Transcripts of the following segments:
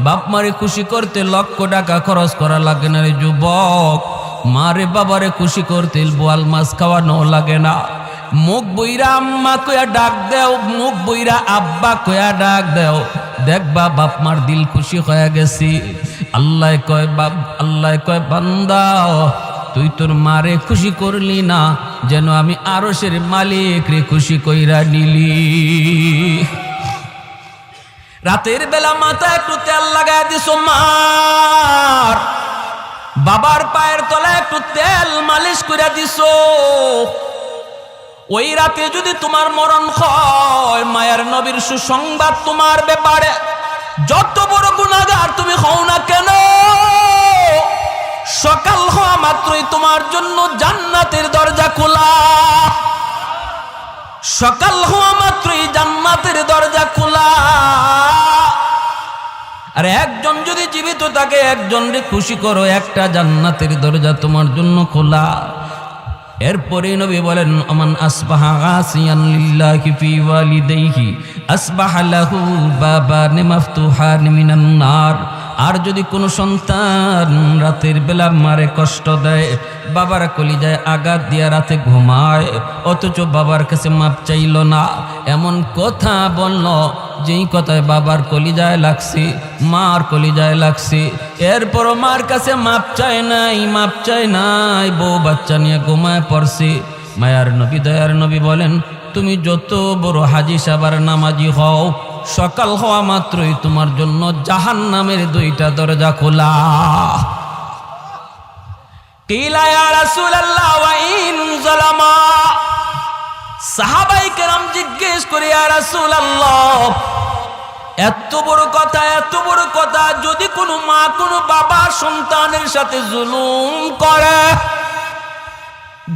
বাপ মারে খুশি করতে লক্ষ টাকা খরচ করা লাগে না রে যুবক। মারে বাবারে খুশি করতে বোয়াল মাছ খাওয়ানো লাগে না। মুখ বইরা আম্মা কয়া ডাক দেও, মুখ বইরা আব্বা কয়া ডাক দেও, দেখবা বাপ মার দিল খুশি হয়ে গেছি। আল্লাহ কয় বান্দা তুই তোর মারে খুশি করলি না, যেন আমি আরশের মালিক রে খুশি কইরা নিলি। রাতের বেলা মাথায় একটু তেল লাগায় দিছো মার, বাবার পায়ের তলায় একটু তেল মালিশ কইরা দিছো। ওই রাতে যদি তোমার মরণ হয়, মায়ের নবীর সুসংবাদ তোমার ব্যাপারে, যত বড় গুনাহগার তুমি হও না কেন, সকাল হওয়া মাত্রই তোমার জন্য জান্নাতের দরজা খোলা। সকাল হওয়া মাত্রই জান্নাতের দরজা খোলা। আর একজন যদি জীবিত থাকে, একজনকে খুশি করো, একটা জান্নাতের দরজা তোমার জন্য খোলা। এরপরে নবী বলেন আমান আসবাহা আসিয়ান লিল্লাহি ফি ওয়ালিদাইহি আসবাহা লাহু বাবান মাফতুহান মিনান নার। আর যদি কোনো সন্তান রাতের বেলা মারে কষ্ট দেয়, বাবার কলিজায় আঘাত দিয়া রাতে ঘুমায়, অথচ বাবার কাছে মাপ চাইল না, এমন কথা বলল যেই কথায় বাবার কলিজায় লাগছে, মার কলিজায় লাগছে, এরপরও মার কাছে মাপ চায় নাই, বউ বাচ্চা নিয়ে ঘুমায় পড়ছে। মায়ার নবী দয়ার নবী বলেন তুমি যত বড় হাজি সাবার নামাজি হও, সকাল হওয়া মাত্রই তোমার জন্য জাহান্নামের দুইটা দরজা খোলা। কিলা ইয়া রাসূলুল্লাহ ওয়া ইন যালামা। সাহাবায়ে কেরাম জিজ্ঞেস করে ইয়া রাসূলুল্লাহ, এত বড় কথা, যদি কোনো মা কোনো বাবা সন্তানের সাথে জুলুম করে,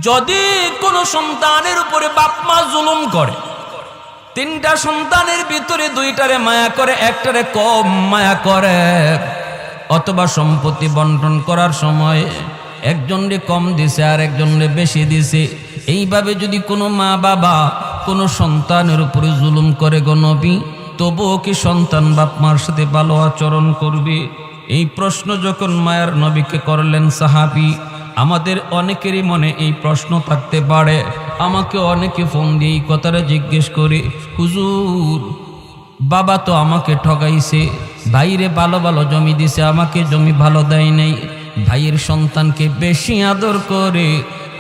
যদি কোনো সন্তানের উপরে বাপ মা জুলুম করে, তিনটা সন্তানের ভিতরে দুইটারে মায়া করে, একটারে কম মায়া করে, অথবা সম্পত্তি বন্টন করার সময় একজনরে কম দিছে আর একজনরে বেশি দিছে, এইভাবে যদি কোনো মা বাবা কোনো সন্তানের উপরে জুলুম করে গো নবী, তবুও কি সন্তান বাপ মার সাথে ভালো আচরণ করবে? এই প্রশ্ন যখন মায়ার নবীকে করলেন সাহাবী, আমাদের অনেকেরই মনে এই প্রশ্ন থাকতে পারে। আমাকে অনেকে ফোন দিয়ে এই কথাটা জিজ্ঞেস করে, হুজুর বাবা তো আমাকে ঠকাইছে, ভাইরে ভালো ভালো জমি দিছে, আমাকে জমি ভালো দেয় নাই, ভাইয়ের সন্তানকে বেশি আদর করে,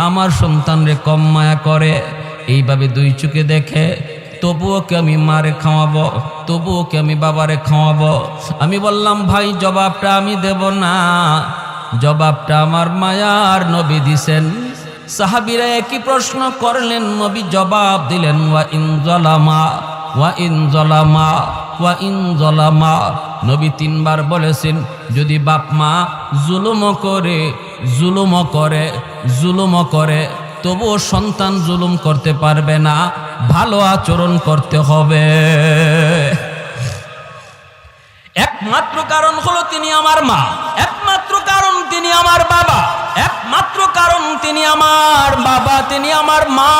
আমার সন্তানরে কম মায়া করে, এইভাবে দুই চোখে দেখে, তবুও কি আমি মারে খাওয়াবো, তবুও কি আমি বাবারে খাওয়াবো? আমি বললাম ভাই জবাবটা আমি দেব না, জবাবটা আমার মায়ার নবী দিছেন। সাহাবীরা একই প্রশ্ন করলেন, নবী জবাব দিলেন ওয়া ইন যালামা ওয়া ইন যালামা ওয়া ইন যালামা। নবী তিনবার বলেছেন যদি বাপ মা জুলুম করে তবুও সন্তান জুলুম করতে পারবে না, ভালো আচরণ করতে হবে। একমাত্র কারণ হলো তিনি আমার মা, একমাত্র কারণ তিনি আমার বাবা, একমাত্র কারণ তিনি আমার বাবা, তিনি আমার মা।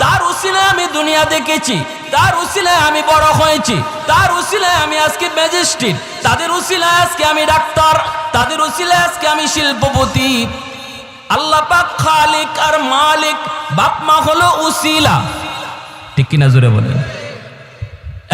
তার উসিলায় আমি দুনিয়া দেখেছি, তার উসিলায় আমি বড় হয়েছি, তার উসিলায় আমি আজকে ম্যাজিস্ট্রেট, তাদের উসিলায় আজকে আমি ডাক্তার, তাদের উসিলায় আজকে আমি শিল্পপতি। আল্লাহ পাক খালিক আর মালিক, বাপ মা হলো উসিলা, ঠিক কিনা জোরে বলেন।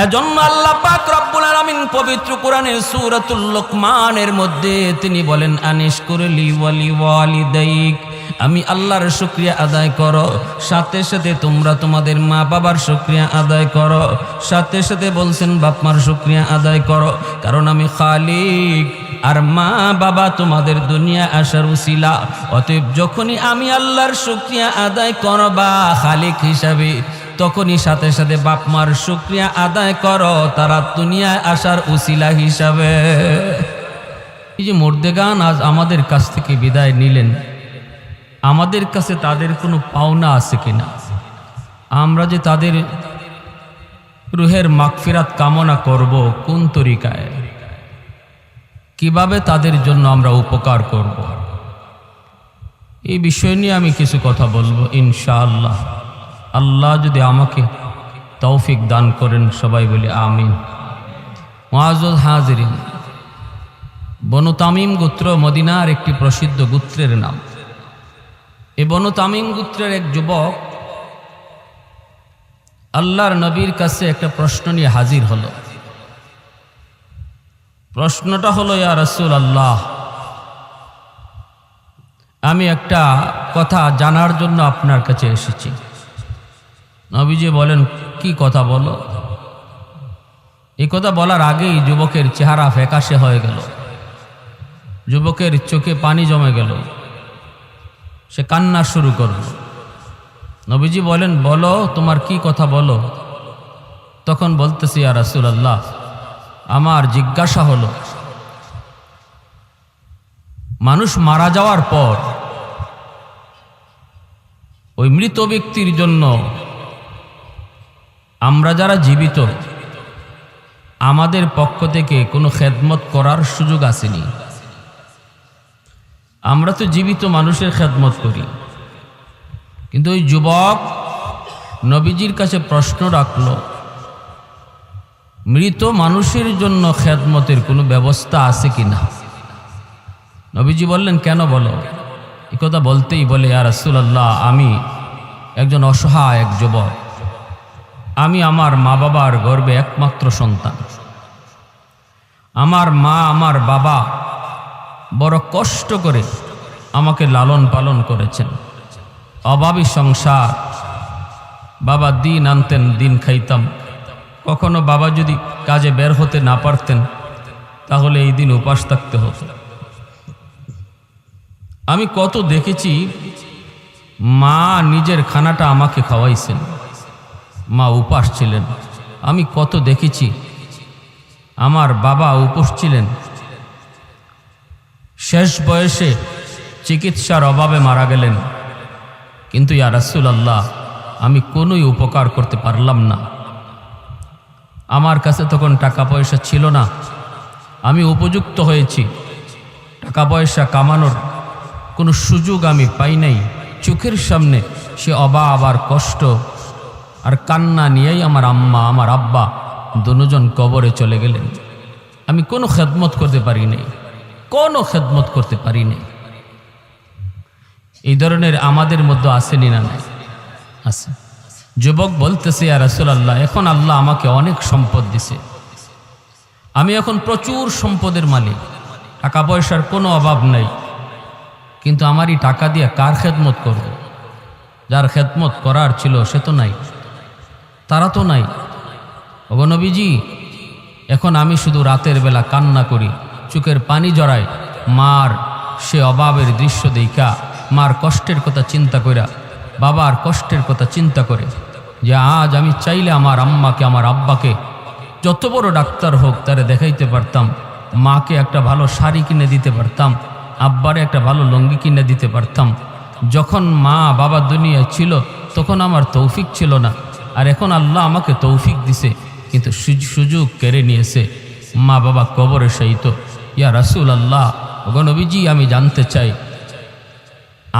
এজন্য আল্লাহ পাক রব্বুল আলামিন পবিত্র কোরআনের সূরাতুল লুকমানের মধ্যে তিনি বলেন আনিশকুরলি ওয়ালি ওয়ালিদাইক, আমি আল্লাহর শুকরিয়া আদায় করো, সাথে সাথে তোমরা তোমাদের মা বাবার শুকরিয়া আদায় করো, সাথে সাথে বলছেন বাপ মার শুকরিয়া আদায় করো, কারণ আমি খালিক আর মা বাবা তোমাদের দুনিয়া আসার উসিলা। অতএব যখনই আমি আল্লাহর শুকরিয়া আদায় করবা খালিক হিসাবে, তখনই সাথে সাথে বাপ মার শুকরিয়া আদায় করো তারা দুনিয়ায় আসার উসিলা হিসাবে। এই যে মুর্দেগান আজ আমাদের কাছ থেকে বিদায় নিলেন, আমাদের কাছে তাদের কোনো পাওনা আছে কিনা? আমরা যে তাদের রুহের মাগফিরাত কামনা করব কোন তরিকায়, কিভাবে তাদের জন্য আমরা উপকার করব, এই বিষয় নিয়ে আমি কিছু কথা বলবো ইনশাআল্লাহ। আল্লাহ যদি আমাকে তৌফিক দান করেন, সবাই বলি আমিন। মুআজ্জাজ হাজিরিন, বনু তামিম গোত্র মদিনার একটি প্রসিদ্ধ গোত্রের নাম। এই বনু তামিম গোত্রের এক যুবক আল্লাহর নবীর কাছে একটা প্রশ্ন নিয়ে হাজির হলো। প্রশ্নটা হলো, ইয়া রাসূলুল্লাহ, আমি একটা কথা জানার জন্য আপনার কাছে এসেছি। নবীজি বলেন, কি কথা বলো? এই কথা বলার আগেই যুবকের চেহারা ফ্যাকাশে হয়ে গেল, যুবকের চোখে পানি জমে গেল, সে কান্না শুরু করল। নবীজি বলেন, বলো তোমার কি কথা বলো। তখন বলতেছি, ইয়া রাসূলুল্লাহ, আমার জিজ্ঞাসা হলো, মানুষ মারা যাওয়ার পর ওই মৃত ব্যক্তির জন্য আমরা যারা জীবিত, আমাদের পক্ষ থেকে কোনো খেদমত করার সুযোগ আসেনি। আমরা তো জীবিত মানুষের খেদমত করি, কিন্তু ওই যুবক নবীজির কাছে প্রশ্ন রাখলো, মৃত মানুষের জন্য খেদমতের কোনো ব্যবস্থা আছে কি না? নবীজি বললেন, কেন বলো? এই কথা বলতেই বলে, ইয়া রাসূলুল্লাহ, আমি একজন অসহায় এক যুবক, আমি আমার মা বাবার গর্ভে একমাত্র সন্তান। আমার মা আমার বাবা বড় কষ্ট করে আমাকে লালন পালন করেছেন, অভাবী সংসার। বাবা দিন আনতেন, দিন খাইতাম। কখনো বাবা যদি কাজে বের হতে না পারতেন, তাহলে এই দিন উপাস থাকতে হতো। আমি কত দেখেছি, মা নিজের খানাটা আমাকে খাওয়াইছেন, মা উপাস ছিলেন। আমি কত দেখেছি আমার বাবা উপোস ছিলেন, শেষ বয়সে চিকিৎসার অভাবে মারা গেলেন। কিন্তু ইয়া রাসূলুল্লাহ, আমি কোনোই উপকার করতে পারলাম না। আমার কাছে তখন টাকা পয়সা ছিল না, আমি উপযুক্ত হয়েছি, টাকা পয়সা কামানোর কোনো সুযোগ আমি পাই নাই। চোখের সামনে সে অভাব আর কষ্ট আর কান্না নিয়েই আমার আম্মা আমার আব্বা দুজন কবরে চলে গেলেন। আমি কোনো খেদমত করতে পারি নাই, কোনো খেদমত করতে পারি নাই। এই ধরনের আমাদের মধ্যে আসেনি না? নাই, আছে। যুবক বলতেছে, ইয়া রাসূলুল্লাহ, এখন আল্লাহ আমাকে অনেক সম্পদ দিছে, আমি এখন প্রচুর সম্পদের মালিক, টাকা পয়সার কোনো অভাব নাই, কিন্তু আমারই টাকা দিয়ে কার খেদমত করব? যার খেদমত করার ছিল সে তো নাই, তারা তো নাই। ওগো নবীজি, এখন আমি শুধু রাতের বেলা কান্না করি, চোখের পানি জড়াই, মার সে অভাবের দৃশ্য দেখা, মার কষ্টের কথা চিন্তা কইরা, বাবার কষ্টের কথা চিন্তা করে, যে আজ আমি চাইলে আমার আম্মাকে আমার আব্বাকে যত বড় ডাক্তার হোক তারে দেখাইতে পারতাম, মাকে একটা ভালো শাড়ি কিনে দিতে পারতাম, আব্বারে একটা ভালো লুঙ্গি কিনে দিতে পারতাম। যখন মা বাবা দুনিয়ায় ছিল তখন আমার তৌফিক ছিল না, আর এখন আল্লাহ আমাকে তৌফিক দিছে, কিন্তু সুযোগ কেড়ে নিয়েছে, মা বাবা কবরে শায়িত। ইয়া রাসূলুল্লাহ, ওগো নবীজি, আমি জানতে চাই,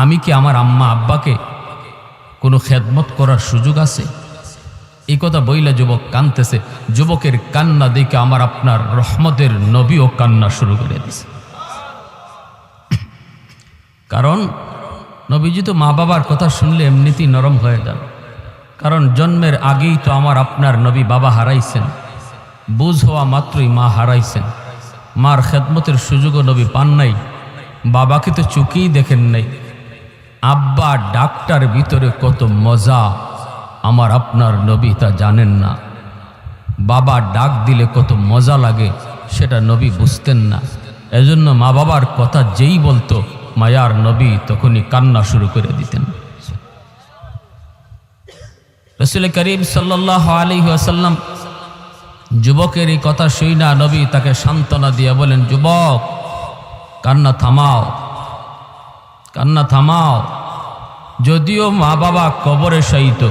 আমি কি আমার আম্মা আব্বাকে কোনো খেদমত করার সুযোগ আছে? এই কথা বইলা যুবক কাঁদতেছে। যুবকের কান্না দেখে আমার আপনার রহমতের নবীও কান্না শুরু করে দিছে। কারণ নবীজি তো মা বাবার কথা শুনলে এমনিতেই নরম হয়ে যান। কারণ জন্মের আগেই তো আমার আপনার নবী বাবা হারাইছেন, বুঝ হওয়া মাত্রই মা হারাইছেন, মার খেদমতের সুযোগও নবী পান নাই, বাবাকে তো চোখেই দেখেন নাই। আব্বা ডাক্তার ভিতরে কত মজা আমার আপনার নবী তা জানেন না। বাবা ডাক দিলে কত মজা লাগে সেটা নবী বুঝতেন না। এজন্য মা বাবার কথা যেই বলতো মায়ার নবী তখনই কান্না শুরু করে দিতেন। রাসূল করিম সাল্লাল্লাহু আলাইহি ওয়াসাল্লাম যুবকের এই কথা শুইনা নবী তাকে সান্ত্বনা দিয়ে বলেন, যুবক, কান্না থামাও, কান্না থামাও। যদিও মা বাবা কবরে শায়িত,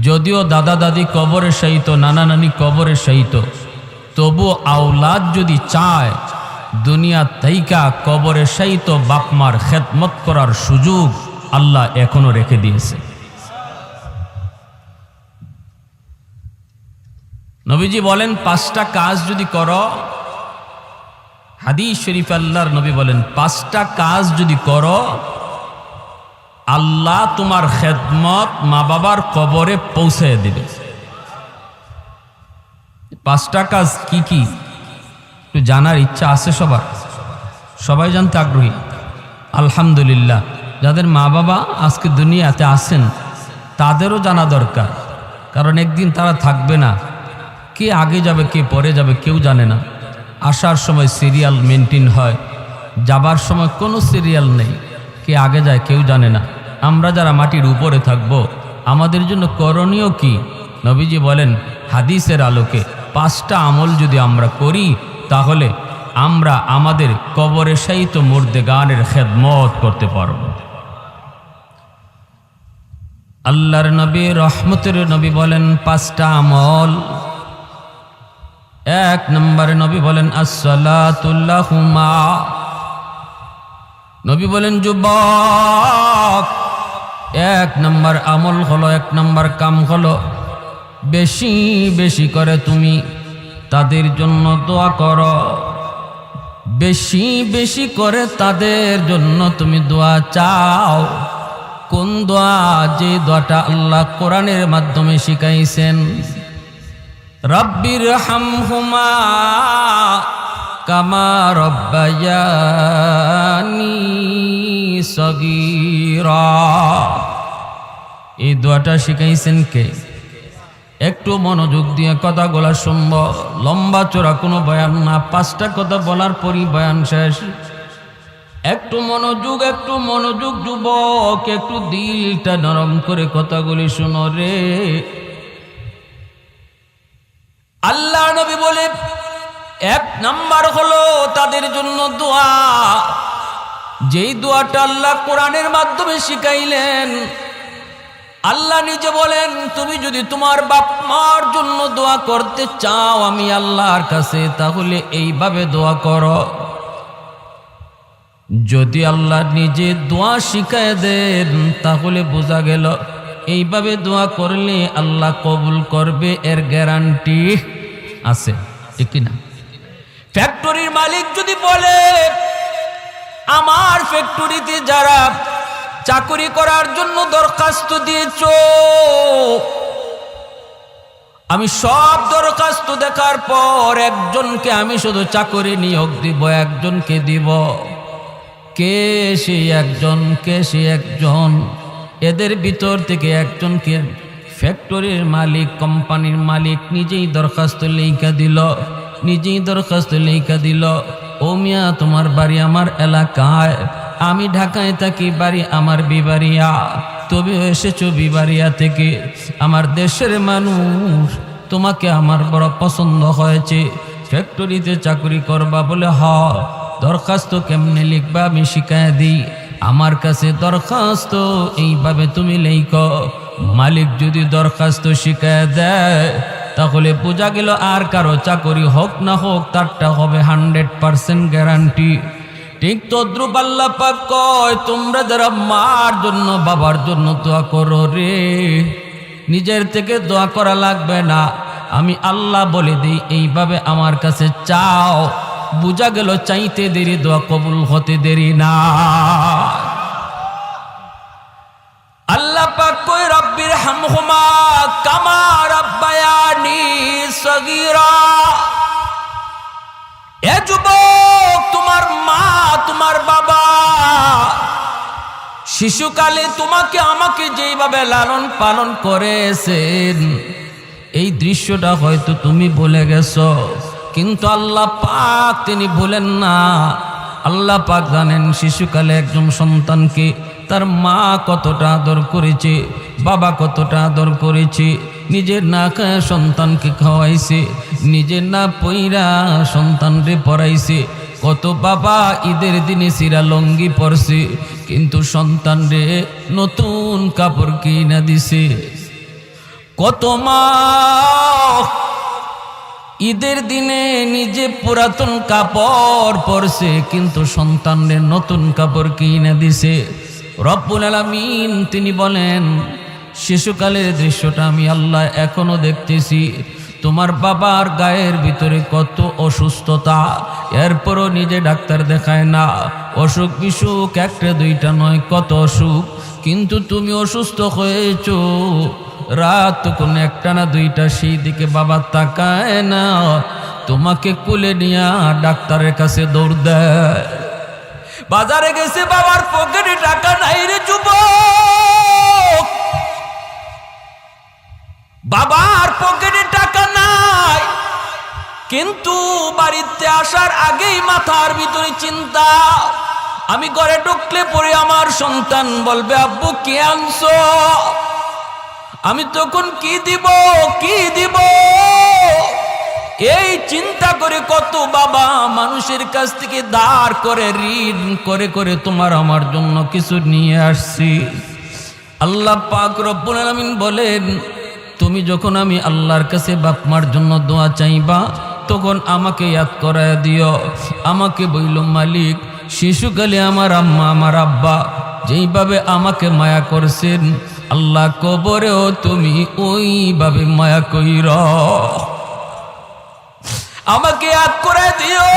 যদিও দাদা দাদি কবরে শায়িত, নানা নানি কবরে শায়িত, তবু আওলাদ যদি চায় দুনিয়া তাইকা কবরে শায়িত বাপ মার খেদমত করার সুযোগ আল্লাহ এখনো রেখে দিয়েছে। নবীজি বলেন, 5টা কাজ যদি করো হাদিস শরীফ আল্লাহর নবী বলেন, 5টা কাজ যদি করো আল্লাহ তোমার খেদমত মা বাবার কবরে পৌঁছে দিবে। 5টা কাজ কি কি একটু জানার ইচ্ছা আছে সবার? সবাই জানতে আগ্রহী? আলহামদুলিল্লাহ, যাদের মা বাবা আজকে দুনিয়াতে আছেন তাদেরও জানা দরকার, কারণ একদিন তারা থাকবে না। কে আগে যাবে কে পরে যাবে কেউ জানে না। আসার সময় সিরিয়াল মেনটেন হয়, যাবার সময় কোনো সিরিয়াল নেই, কে আগে যায় কেউ জানে না। আমরা যারা মাটির উপরে থাকব আমাদের জন্য করণীয় কি? নবীজি বলেন হাদিসের আলোকে 5টা আমল যদি আমরা করি তাহলে আমরা আমাদের কবরে শায়িত মুর্দেগানের খেদমত করতে পারব। আল্লাহর নবী রহমতের নবী বলেন 5টা আমল। 1 নম্বরে নবী বলেন আসসালাতু লাহুমা। নবী বলেন যুবক, 1 নম্বর আমল হলো, 1 নম্বর কাম হলো বেশি বেশি করে তুমি তাদের জন্য দোয়া করো। বেশি বেশি করে তাদের জন্য তুমি দোয়া চাও। কোন দোয়া? যে দোয়াটা আল্লাহ কোরআনের মাধ্যমে শিখাইছেন, রব্বির হামহুমা কামা রব্বায়ানি সগীরা। এই দোয়াটা শিখাইছেন কে? একটু মনোযোগ দিয়ে কথাগুলা শুনব, লম্বা চোরা কোনো বয়ান না, 5টা কথা বলার পরই বয়ান শেষ। একটু মনোযোগ যুবক, একটু দিলটা নরম করে কথাগুলি শুনো রে। আল্লাহ নবী বলে 1 নাম্বার হলো তাদের জন্য দোয়া। যেই দোয়াটা আল্লাহ কোরআনের মাধ্যমে শিখাইলেন। আল্লাহ নিজে বলেন তুমি যদি তোমার বাপ মার জন্য দোয়া করতে চাও আমি আল্লাহর কাছে, তাহলে এইভাবে দোয়া করো। যদি আল্লাহ নিজে দোয়া শিখায় দেন তাহলে বোঝা গেল এইভাবে দোয়া করলে আল্লাহ কবুল করবে, এর গ্যারান্টি আছে, ঠিক না? ফ্যাক্টরির মালিক যদি বলে আমার ফ্যাক্টরিতে যারা চাকরি করার জন্য দরখাস্ত দিয়েছো, আমি সব দরখাস্ত দেখার পর একজনকে আমি শুধু চাকরি নিয়োগ দিব, একজনকে দিব। কে সেই একজন? এদের ভিতর থেকে একজনকে ফ্যাক্টরির মালিক, কোম্পানির মালিক নিজেই দরখাস্ত লেখা দিল, ও মিয়া তোমার বাড়ি আমার এলাকায়, আমি ঢাকায় থাকি, বাড়ি আমার বিবাড়িয়া, তবে এসেছো বিবাড়িয়া থেকে, আমার দেশের মানুষ, তোমাকে আমার বড় পছন্দ হয়েছে, ফ্যাক্টরিতে চাকরি করবা বলে হ। দরখাস্ত কেমনে লিখবা আমি শিখায় দিই, আমার কাছে দরখাস্ত এইভাবে তুমি লেখো। মালিক যদি দরখাস্ত শিখায় দেয় তাহলে বোঝা গেল আর কারো চাকরি হোক না হোক তারটা হবে 100% গ্যারান্টি। ঠিক তদ্রুপ আল্লাহ পাক কয় তোমরা যারা মার জন্য বাবার জন্য দোয়া করো রে, নিজের থেকে দোয়া করা লাগবে না, আমি আল্লাহ বলে দিই এইভাবে আমার কাছে চাও। বুঝা গেল চাইতে দেরি দোয়া কবুল হতে দেরি না। আল্লাহ পাক কয় রব্বির হামহুমা কামা রাব্বায়ানি সগীরা। এ যুবক, তোমার মা তোমার বাবা শিশুকালে তোমাকে আমাকে যেইভাবে লালন পালন করেছেন, এই দৃশ্যটা হয়তো তুমি ভুলে গেছো, কিন্তু আল্লাহ পাক তিনি ভুলেন না। আল্লাহ পাক জানেন শিশুকালে একজন সন্তানকে তার মা কতটা আদর করেছে, বাবা কতটা আদর করেছে। নিজের না খায় সন্তানকে খাওয়াইছে, নিজের না পইরা সন্তানরে পড়াইছে। কত বাবা ঈদের দিনে সিরা লঙ্গি পরছে, কিন্তু সন্তানরে নতুন কাপড় কিনা দিছে। কত মা ঈদের দিনে নিজে পুরাতন কাপড় পরছে, কিন্তু সন্তানদের নতুন কাপড় কিনে দিছে। রব্বুল আলামিন তিনি বলেন শিশুকালের দৃশ্যটা আমি আল্লাহ এখনো দেখতেছি। তোমার বাবার গায়ের ভিতরে কত অসুস্থতা, এরপরও নিজে ডাক্তার দেখায় না। অসুখ বিসুখ একটা দুইটা নয়, কত অসুখ, কিন্তু তুমি অসুস্থ হয়েছো। রাত কোন একটা না দুইটা, সেই দিকে বাবা তাকায় না, তোমাকে কুলে নিয়ে ডাক্তারের কাছে দৌড় দেয়। বাজারে গেছে, বাবার পকেটে টাকা নাই রে যুবক, বাবার পকেটে টাকা নাই, কিন্তু বাড়িতে আসার আগেই মাথার ভিতরে চিন্তা, আমি ঘরে ঢুকলে পরে আমার সন্তান বলবে আব্বু কি আনছো, আমি তখন কি দিব কি দিব। এই চিন্তা করে কত বাবা মানুষের কাছ থেকে ধার করে ঋণ করে করে তোমার আমার জন্য কিছু নিয়ে আসছি। আল্লাহ পাক রব্বুল আলামিন বলেন, তুমি যখন আমি আল্লাহর কাছে বাপ মার জন্য দোয়া চাইবা, তখন আমাকে ইয়াদ করায় দিও। আমাকে বইল মালিক, শিশুকালে আমার আম্মা আমার আব্বা যেইভাবে আমাকে মায়া করছেন, আল্লাহ কবরেও তুমি ওইভাবে মায়া কইর, আমাকে ইয়াদ করে দিও,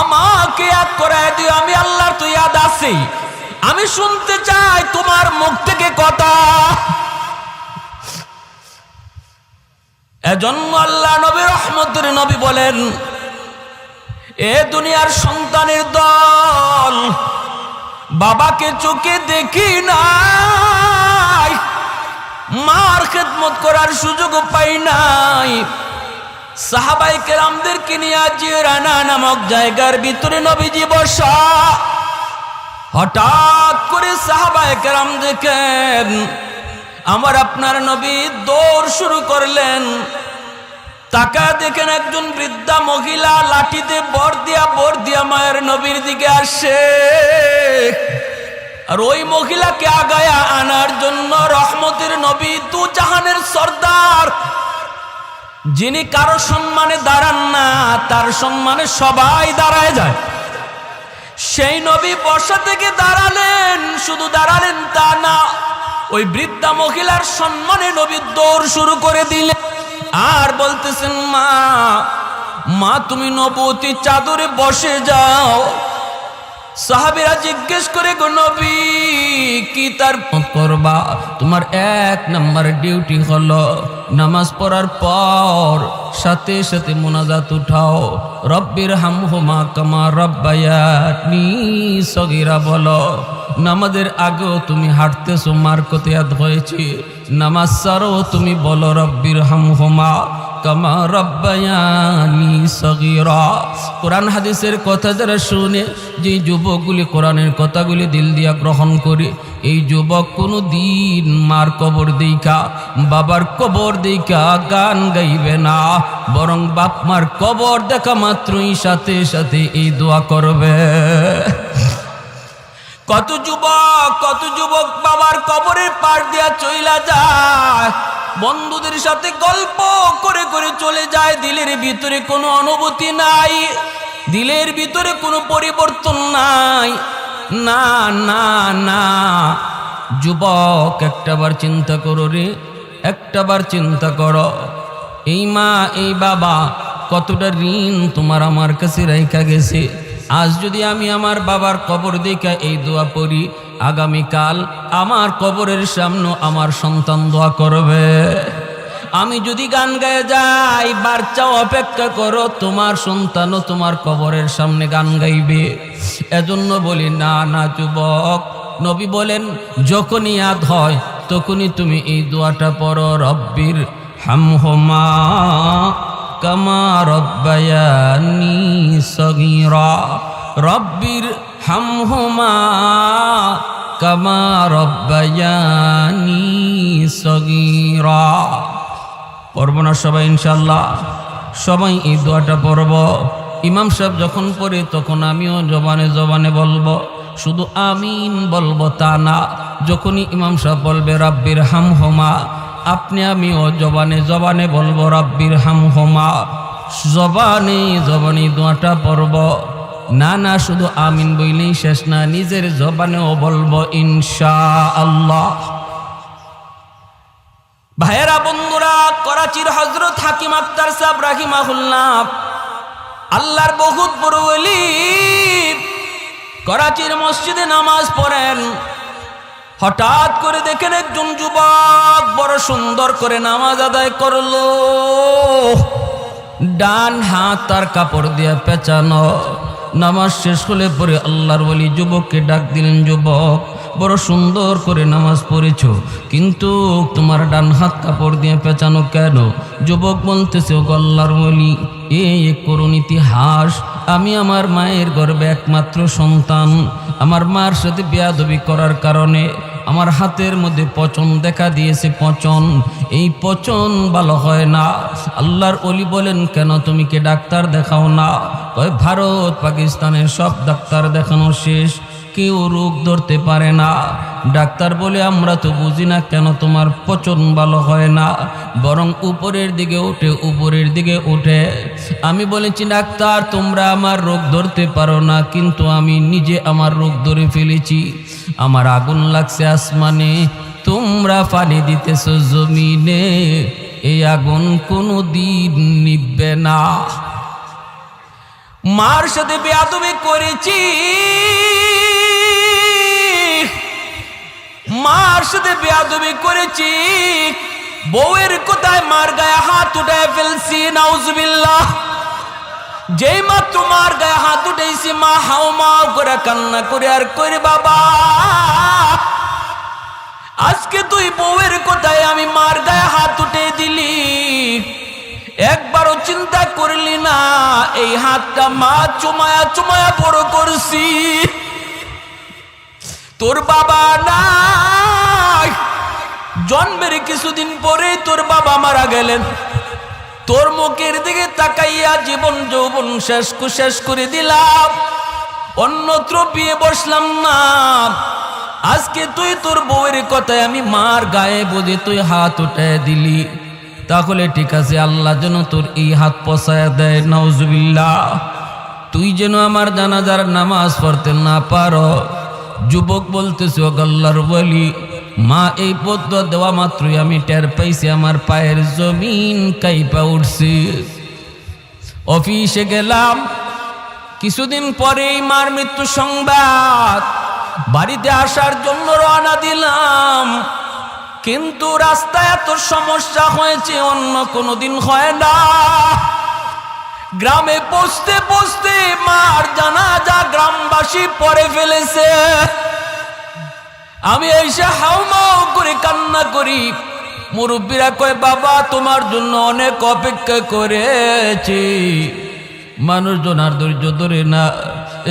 আমাকে ইয়াদ করে দিও। আমি আল্লাহর তো ইয়াদ আছি, আমি শুনতে চাই তোমার মুখ থেকে কথা। এজন্য আল্লাহ নবী রহমতের নবী বলেন, এ দুনিয়ার সন্তানের দল, বাবাকে চোখে দেখি নাই, মার খেদমত করার সুযোগ পাই নাই। সাহাবায়ে কেরামদেরকে নিয়ে জিরানা নামক জায়গার ভিতরে নবীজি বসা, হঠাৎ করে সাহাবায়ে কেরাম দেখেন আমার আপনার নবী দৌড় শুরু করলেন। তাকা দেখেন একজন বৃদ্ধা মহিলা লাঠিতে বর দিয়া মায়ের নবীর দিকে আসে, আর ওই মহিলাকে আগায়া আনার জন্য রহমতের নবী, দু জাহানের সর্দার, যিনি কারো সম্মানে দাঁড়ান না, তার সম্মানে সবাই দাঁড়ায় যায়, সেই নবী বসা থেকে দাঁড়ালেন। শুধু দাঁড়ালেন তা না, ওই বৃদ্ধা মহিলার সম্মানে নবী দৌড় শুরু করে দিলেন আর বলতেছেন, মা মা তুমি নবুয়তি চাদরে বসে যাও। সাহাবীরা জিজ্ঞেস করে, গো নবী কি তার করবা? তোমার এক নাম্বার ডিউটি হলো নামাজ পড়ার পর সাথে সাথে মুনাজাত উঠাও, রব্বির হামহুমা কামা রাব্বায়ানি সগীরা বলো। নামাজের আগেও তুমি হাঁটতেছো, মার কতিয়াত হয়েছে, নামাজ ছাড়ো তুমি বলো রব্বির হামহুমা কামা রাব্বায়ানি সগীরা। কোরআন হাদিসের কথা যারা শুনে, যে যুবকগুলি কোরআনের কথাগুলি দিল দিয়া গ্রহণ করে, এই যুবক কোনো দিন মার কবর দেখা বাবার কবর দেখা গান গাইবে না, বরং বাপ মার কবর দেখা মাত্রই সাথে সাথে এই দোয়া করবে। কত যুবক বাবার কবরের পার দিয়া চইলা যায়, বন্ধুদের সাথে গল্প করে করে চলে যায়, দিলের ভিতরে কোনো অনুভূতি নাই, দিলের ভিতরে কোনো পরিবর্তন নাই। না না না যুবক, একটাবার চিন্তা করো রে, একটাবার চিন্তা করো, এই মা এই বাবা কতটা ঋণ তোমার আমার কাছে রাইখা গেছে। আজ যদি আমি আমার বাবার কবর দেখা এই দোয়া পড়ি, আগামীকাল আমার কবরের সামনে আমার সন্তান দোয়া করবে। আমি যদি গান গায়ে যাই, বাচ্চাও অপেক্ষা করো, তোমার সন্তানও তোমার কবরের সামনে গান গাইবে। এজন্য বলি, না না যুবক, নবী বলেন যখনই ইয়াদ হয় তখনই তুমি এই দোয়াটা পড়ো, রব্বির হামহুমা কামা রাব্বায়ানি সগীরা, রব্বির হামহুমা কামা রাব্বায়ানি সগীরা। পড়ব না সবাই ইনশাআল্লাহ? সবাই এই দোয়াটা পড়ব। ইমাম সাহেব যখন পড়ে তখন আমিও জবানে জবানে বলবো, শুধু আমিন বলবো তা না, যখনই ইমাম সাহেব বলবে রাব্বির হামহুমা, আপনি আমিও জবানে জবানে বলবো রাব্বির হামহুমা, জবানে জবানে দোয়াটা পড়ব। না না শুধু আমিন বইলেই শেষ না, নিজের জবানেও বলবো ইনশাআল্লাহ। ভাইয়েরা বন্ধুরা, করাচির হযরত হাকিম আক্তার সাহেব রাহিমাহুল্লাহ আল্লাহর বহুত বড় ওলি, করাচির মসজিদে নামাজ পড়েন। হঠাৎ করে দেখেন একজন যুবক বড় সুন্দর করে নামাজ আদায় করলো, ডান হাত তার কাপড় দিয়ে পেঁচানো। নামাজ শেষ হলে পরে আল্লাহর ওলি যুবককে ডাক দিলেন, যুবক বড় সুন্দর করে নামাজ পড়েছো, কিন্তু তোমার ডান হাত কাপড় দিয়ে পেঁচানো কেন? যুবক বলতেছে, ও আল্লাহর ওলি, এই করুণ ইতিহাস, আমি আমার মায়ের গর্ভে একমাত্র সন্তান। আমার মার সাথে বেয়াদবি করার কারণে আমার হাতের মধ্যে পচন দেখা দিয়েছে। পচন, এই পচন ভালো হয় না। আল্লাহর ওলি বলেন, কেন তুমি কি ডাক্তার দেখাও না? কয়, ভারত পাকিস্তানের সব ডাক্তার দেখানো শেষ, কেউ রোগ ধরতে পারে না। ডাক্তার বলে, আমরা তো বুঝি না কেন তোমার পচন ভালো হয় না, বরং উপরের দিকে ওঠে, উপরের দিকে ওঠে। আমি বলেছি, ডাক্তার তোমরা আমার রোগ ধরতে পারো না, কিন্তু আমি নিজে আমার রোগ ধরে ফেলেছি। আমার আগুন লাগছে আসমানে, তোমরা পানি দিতেছ জমিনে, এই আগুন কোনো দিন নিভবে না। মার সাথে বেয়াদবি করেছি, মার সাথে বেয়াদবি করেছি, বউয়ের কোথায় মার গায়ে হাত উঠায় ফেলছি, নাউজুবিল্লাহ। যেই মাত্র মার গায়ে হাত উঠেছি, মা হাও মাও করে কান্না করে আর করে, বাবা আজকে তুই বউয়ের কোথায় আমি মার গায়ে হাত উঠে দিলি, একবারও চিন্তা করলি না এই হাতটা মা চুমায়া চুমায়া বড় করছি। তোর বাবা নাই, জন্মের কিছুদিন পরে তোর বাবা মারা গেলেন। তোর মুখের দিকে তাকাইয়া জীবন যৌবন শেষ করে দিলাম, অন্যত্র বিয়ে বসলাম না। আজকে তুই তোর বউয়ের কথায় আমি মার গায়ে বুঝে তুই হাত উঠায় দিলি, তাহলে ঠিক আছে, আল্লাহ যেন তোর এই হাত পছায়া দেয়, নাউজুবিল্লাহ। তুই যেন আমার জানাজার নামাজ পড়তে না পারো। যুবক বলতেছে, ও আল্লাহর ওলি, মা এই পদ্ম দেওয়া মাত্রই আমি টের পাইছি আমার পায়ের জমিন কাইপা উঠছে। অফিসে গেলাম, কিছুদিন পরেই মার মৃত্যু সংবাদ। বাড়িতে আসার জন্য রওনা দিলাম, কিন্তু রাস্তায় এত সমস্যা হয়েছে অন্য কোনোদিন হয় না। গ্রামে পৌঁছতে পৌঁছতে মার জানাজা গ্রামবাসী পড়ে ফেলেছে। আমি এসে হাউমাউ করে কান্না করি। মুরব্বীরা কয়, বাবা তোমার জন্য অনেক অপেক্ষা করেছি। মানুষজন আর ধৈর্য ধরে না,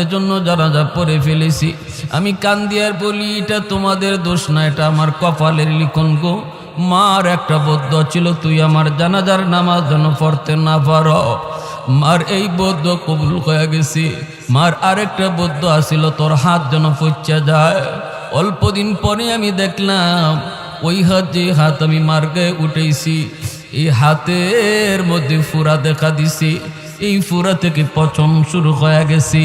এজন্য জানাজা পড়ে ফেলেছি। আমি কান্দি আর বলি, এটা তোমাদের দোষ না, এটা আমার কপালের লিখন গো। মার একটা বদ্ধ ছিল, তুই আমার জানাজার নামাজ যেন পড়তে না পারো। মার এই বদ্ধ কবুল হয়ে গেছি। মার আরেকটা বদ্ধ আসিল, তোর হাত যেন পচা যায়। অল্প দিন পরে আমি দেখলাম ওই হাত, যে হাত আমি মার গায়ে উঠেছি, এই হাতের মধ্যে ফুরা দেখা দিছি। এই ফুরা থেকে পচন শুরু হয়ে গেছি।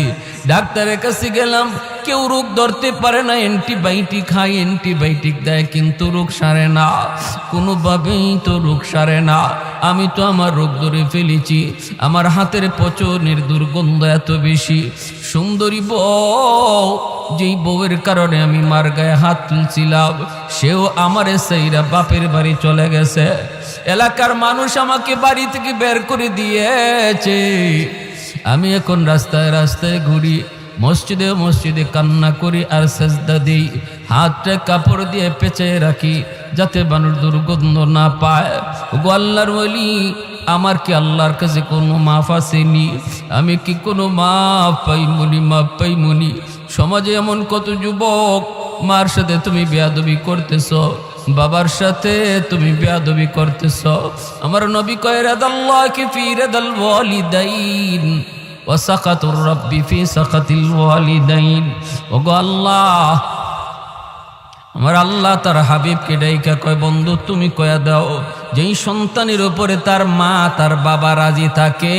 ডাক্তারের কাছে গেলাম, কেউ রোগ ধরতে পারে না, অ্যান্টিবায়োটিক খাই, অ্যান্টিবায়োটিক দেয়, কিন্তু রোগ সারে না, কোনোভাবেই তো রোগ সারে না। আমি তো আমার রোগ ধরে ফেলেছি। আমার হাতের পচনের দুর্গন্ধ এত বেশি। সুন্দরী বউ, যেই বউয়ের কারণে আমি মার গায়ে হাত তুলছিলাম, সেও আমারে সেইরা বাপের বাড়ি চলে গেছে। এলাকার মানুষ আমাকে বাড়ি থেকে বের করে দিয়েছে। আমি এখন রাস্তায় রাস্তায় ঘুরি, মসজিদে মসজিদে কান্না করি আর সেজদা দিই। হাতটা কাপড় দিয়ে পেঁচে রাখি, যাতে মানুষ দুর্গন্ধ না পায়। গো আল্লাহর ওলি, আমার কি আল্লাহর কাছে কোনো মাফ আসেনি? আমি কি কোনো মাফ পাইমনি? মাফ পাইমনি? সমাজে এমন কত যুবক, মার সাথে তুমি বেয়াদবি করতেছ, বাবার সাথে তুমি বেয়াদবি করতেছ। আমার নবী কয়, রাদাল্লাহি ফি রাদাল ওয়ালিদাইন ওয়া সাকাতুর রাব্বি ফি সাকাতিল ওয়ালিদাইন। ওগো আল্লাহ, আমার আল্লাহ তার হাবিবকে ডাইকা কয়, বন্ধু তুমি কয়া দাও, যেই সন্তানের উপরে তার মা তার বাবা রাজি থাকে,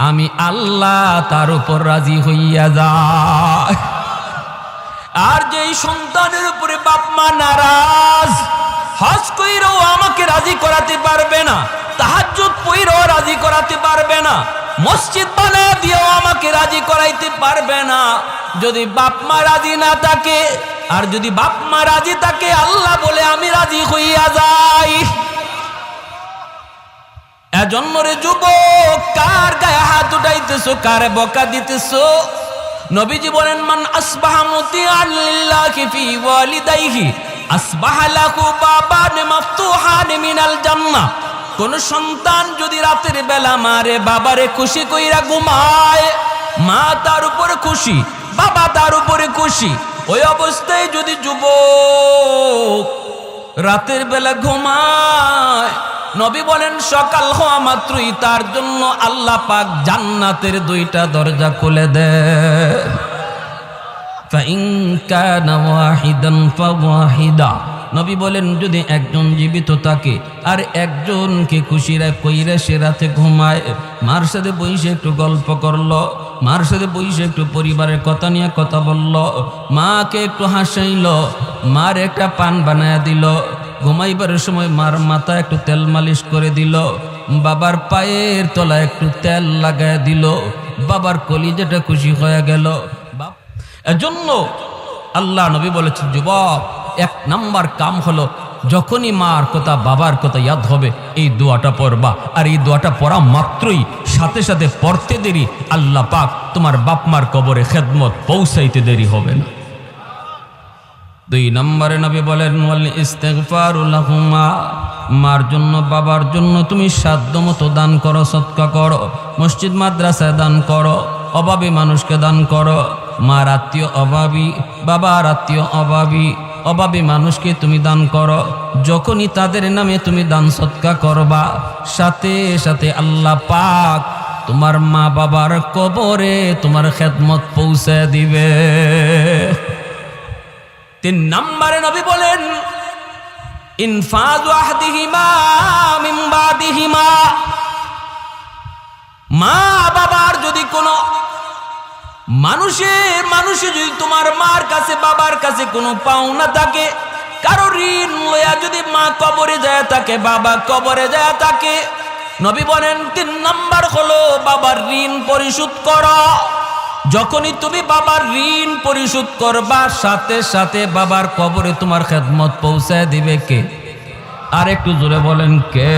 আমি আল্লাহ তার উপর রাজি হইয়া যায়। আর যেই সন্তানের উপরে বাপ মা নারাজ, হজ কইরাও আমাকে রাজি করাতে পারবে না, তাহাজ্জুদ পড়াও রাজি করাতে পারবে না, মসজিদ বানায় দিয়েও আমাকে রাজি করাইতে পারবে না যদি বাপ মা রাজি না থাকে। আর যদি বাপ মা রাজি থাকে আল্লাহ বলে আমি রাজি হইয়া যাই। এজন্য রে যুবক, কার গায়ে হাত উঠাইতেছো, কারে বকা দিতেছো? নবীজি বলেন মান আসবাহা মুতিআন লিল্লাহি ফি ওয়ালিদাইহি আসবাহা লাহু বাবান মাফতুহান মিনাল জান্নাহ। কোন সন্তান যদি রাতের বেলা মারে বাবারে খুশি কইরা ঘুমায়, মা তার উপরে খুশি, বাবা তার উপরে খুশি, ওই অবস্থায় যদি যুবক রাতের বেলা ঘুমায়, নবী বলেন সকাল হওয়া মাত্রই তার জন্য আল্লাহ পাক জান্নাতের দুইটা দরজা খুলে দেয়। ফাইন কানা ওয়াহিদান ফাওয়াহিদা, নবী বলেন যদি একজন জীবিত থাকে আর একজনকে খুশিরা কইরা সে রাতে ঘুমায়, মার সাথে বইসে একটু গল্প করলো, মার সাথে বইসে একটু পরিবারের কথা নিয়ে কথা বলল, মাকে একটু হাসাইল, মার একটা পান বানায়া দিল, ঘুমাইবার সময় মার মাথা একটু তেল মালিশ করে দিল, বাবার পায়ের তলায় একটু তেল লাগায় দিল, বাবার কলিজাটা খুশি হয়ে গেল। এজন্য আল্লাহ নবী বলেছেন যুবক, এক নাম্বার কাম হলো যখনই মার কথা বাবার কথা ইয়াদ হবে এই দোয়াটা পড়বা। আর এই দোয়াটা পড়া মাত্রই সাথে সাথে পড়তে দেরি আল্লাহ পাক তোমার বাপ মার কবরে খেদমত পৌঁছাইতে দেরি হবে না। 2 নম্বরে নবী বলেন ওয়াল ইস্তিগফারু লাহুমা, মার জন্য বাবার জন্য তুমি সাধ্যমতো দান করো, সদকা করো, মসজিদ মাদ্রাসায় দান করো, অভাবী মানুষকে দান করো। মার আত্মীয় অভাবী, বাবার আত্মীয় অভাবী, অভাবী মানুষকে তুমি দান করো। যখনই তাদের নামে তুমি দান সদকা করবা, সাথে সাথে আল্লাহ পাক তোমার মা বাবার কবরে তোমার খেদমত পৌঁছে দিবে। 3 নম্বরে নবী বলেন ইনফাযু আহদিহিমা মিন বাদিহিমা, মা বাবার যদি কোনো মানুষে যদি তোমার মার কাছে বাবার কাছে কোনো পাওনা থাকে, কারো ঋণ লইয়া যদি মা কবরে যায় থাকে, বাবা কবরে যায় থাকে, নবী বলেন 3 নাম্বার হলো বাবার ঋণ পরিশোধ করো। যখনই তুমি বাবার ঋণ পরিশোধ করবা, সাথে সাথে বাবার কবরে তোমার খেদমত পৌঁছায় দিবে কে? আর একটু জোরে বলেন কে?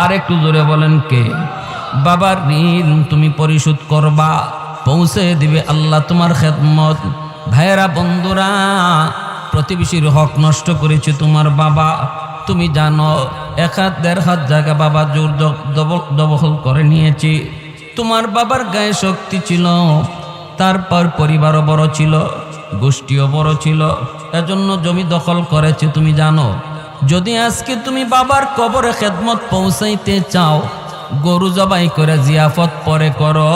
আর একটু জোরে বলেন কে? বাবার ঋণ তুমি পরিশোধ করবা, পৌঁছে দিবে আল্লাহ তোমার খেদমত। ভাইয়েরা, বন্ধুরা, প্রতিবেশীর হক নষ্ট করেছে তোমার বাবা, তুমি জানো 1 হাত 1.5 হাত জায়গা বাবা জোর দখল করে নিয়েছে। তোমার বাবার গায়ে শক্তি ছিল, তারপর পরিবারও বড় ছিল, গোষ্ঠীও বড় ছিল, এজন্য জমি দখল করেছে। তুমি জানো যদি আজকে তুমি বাবার কবরে খেদমত পৌঁছাইতে চাও, গরু জবাই করে জিয়াফত পরে করো,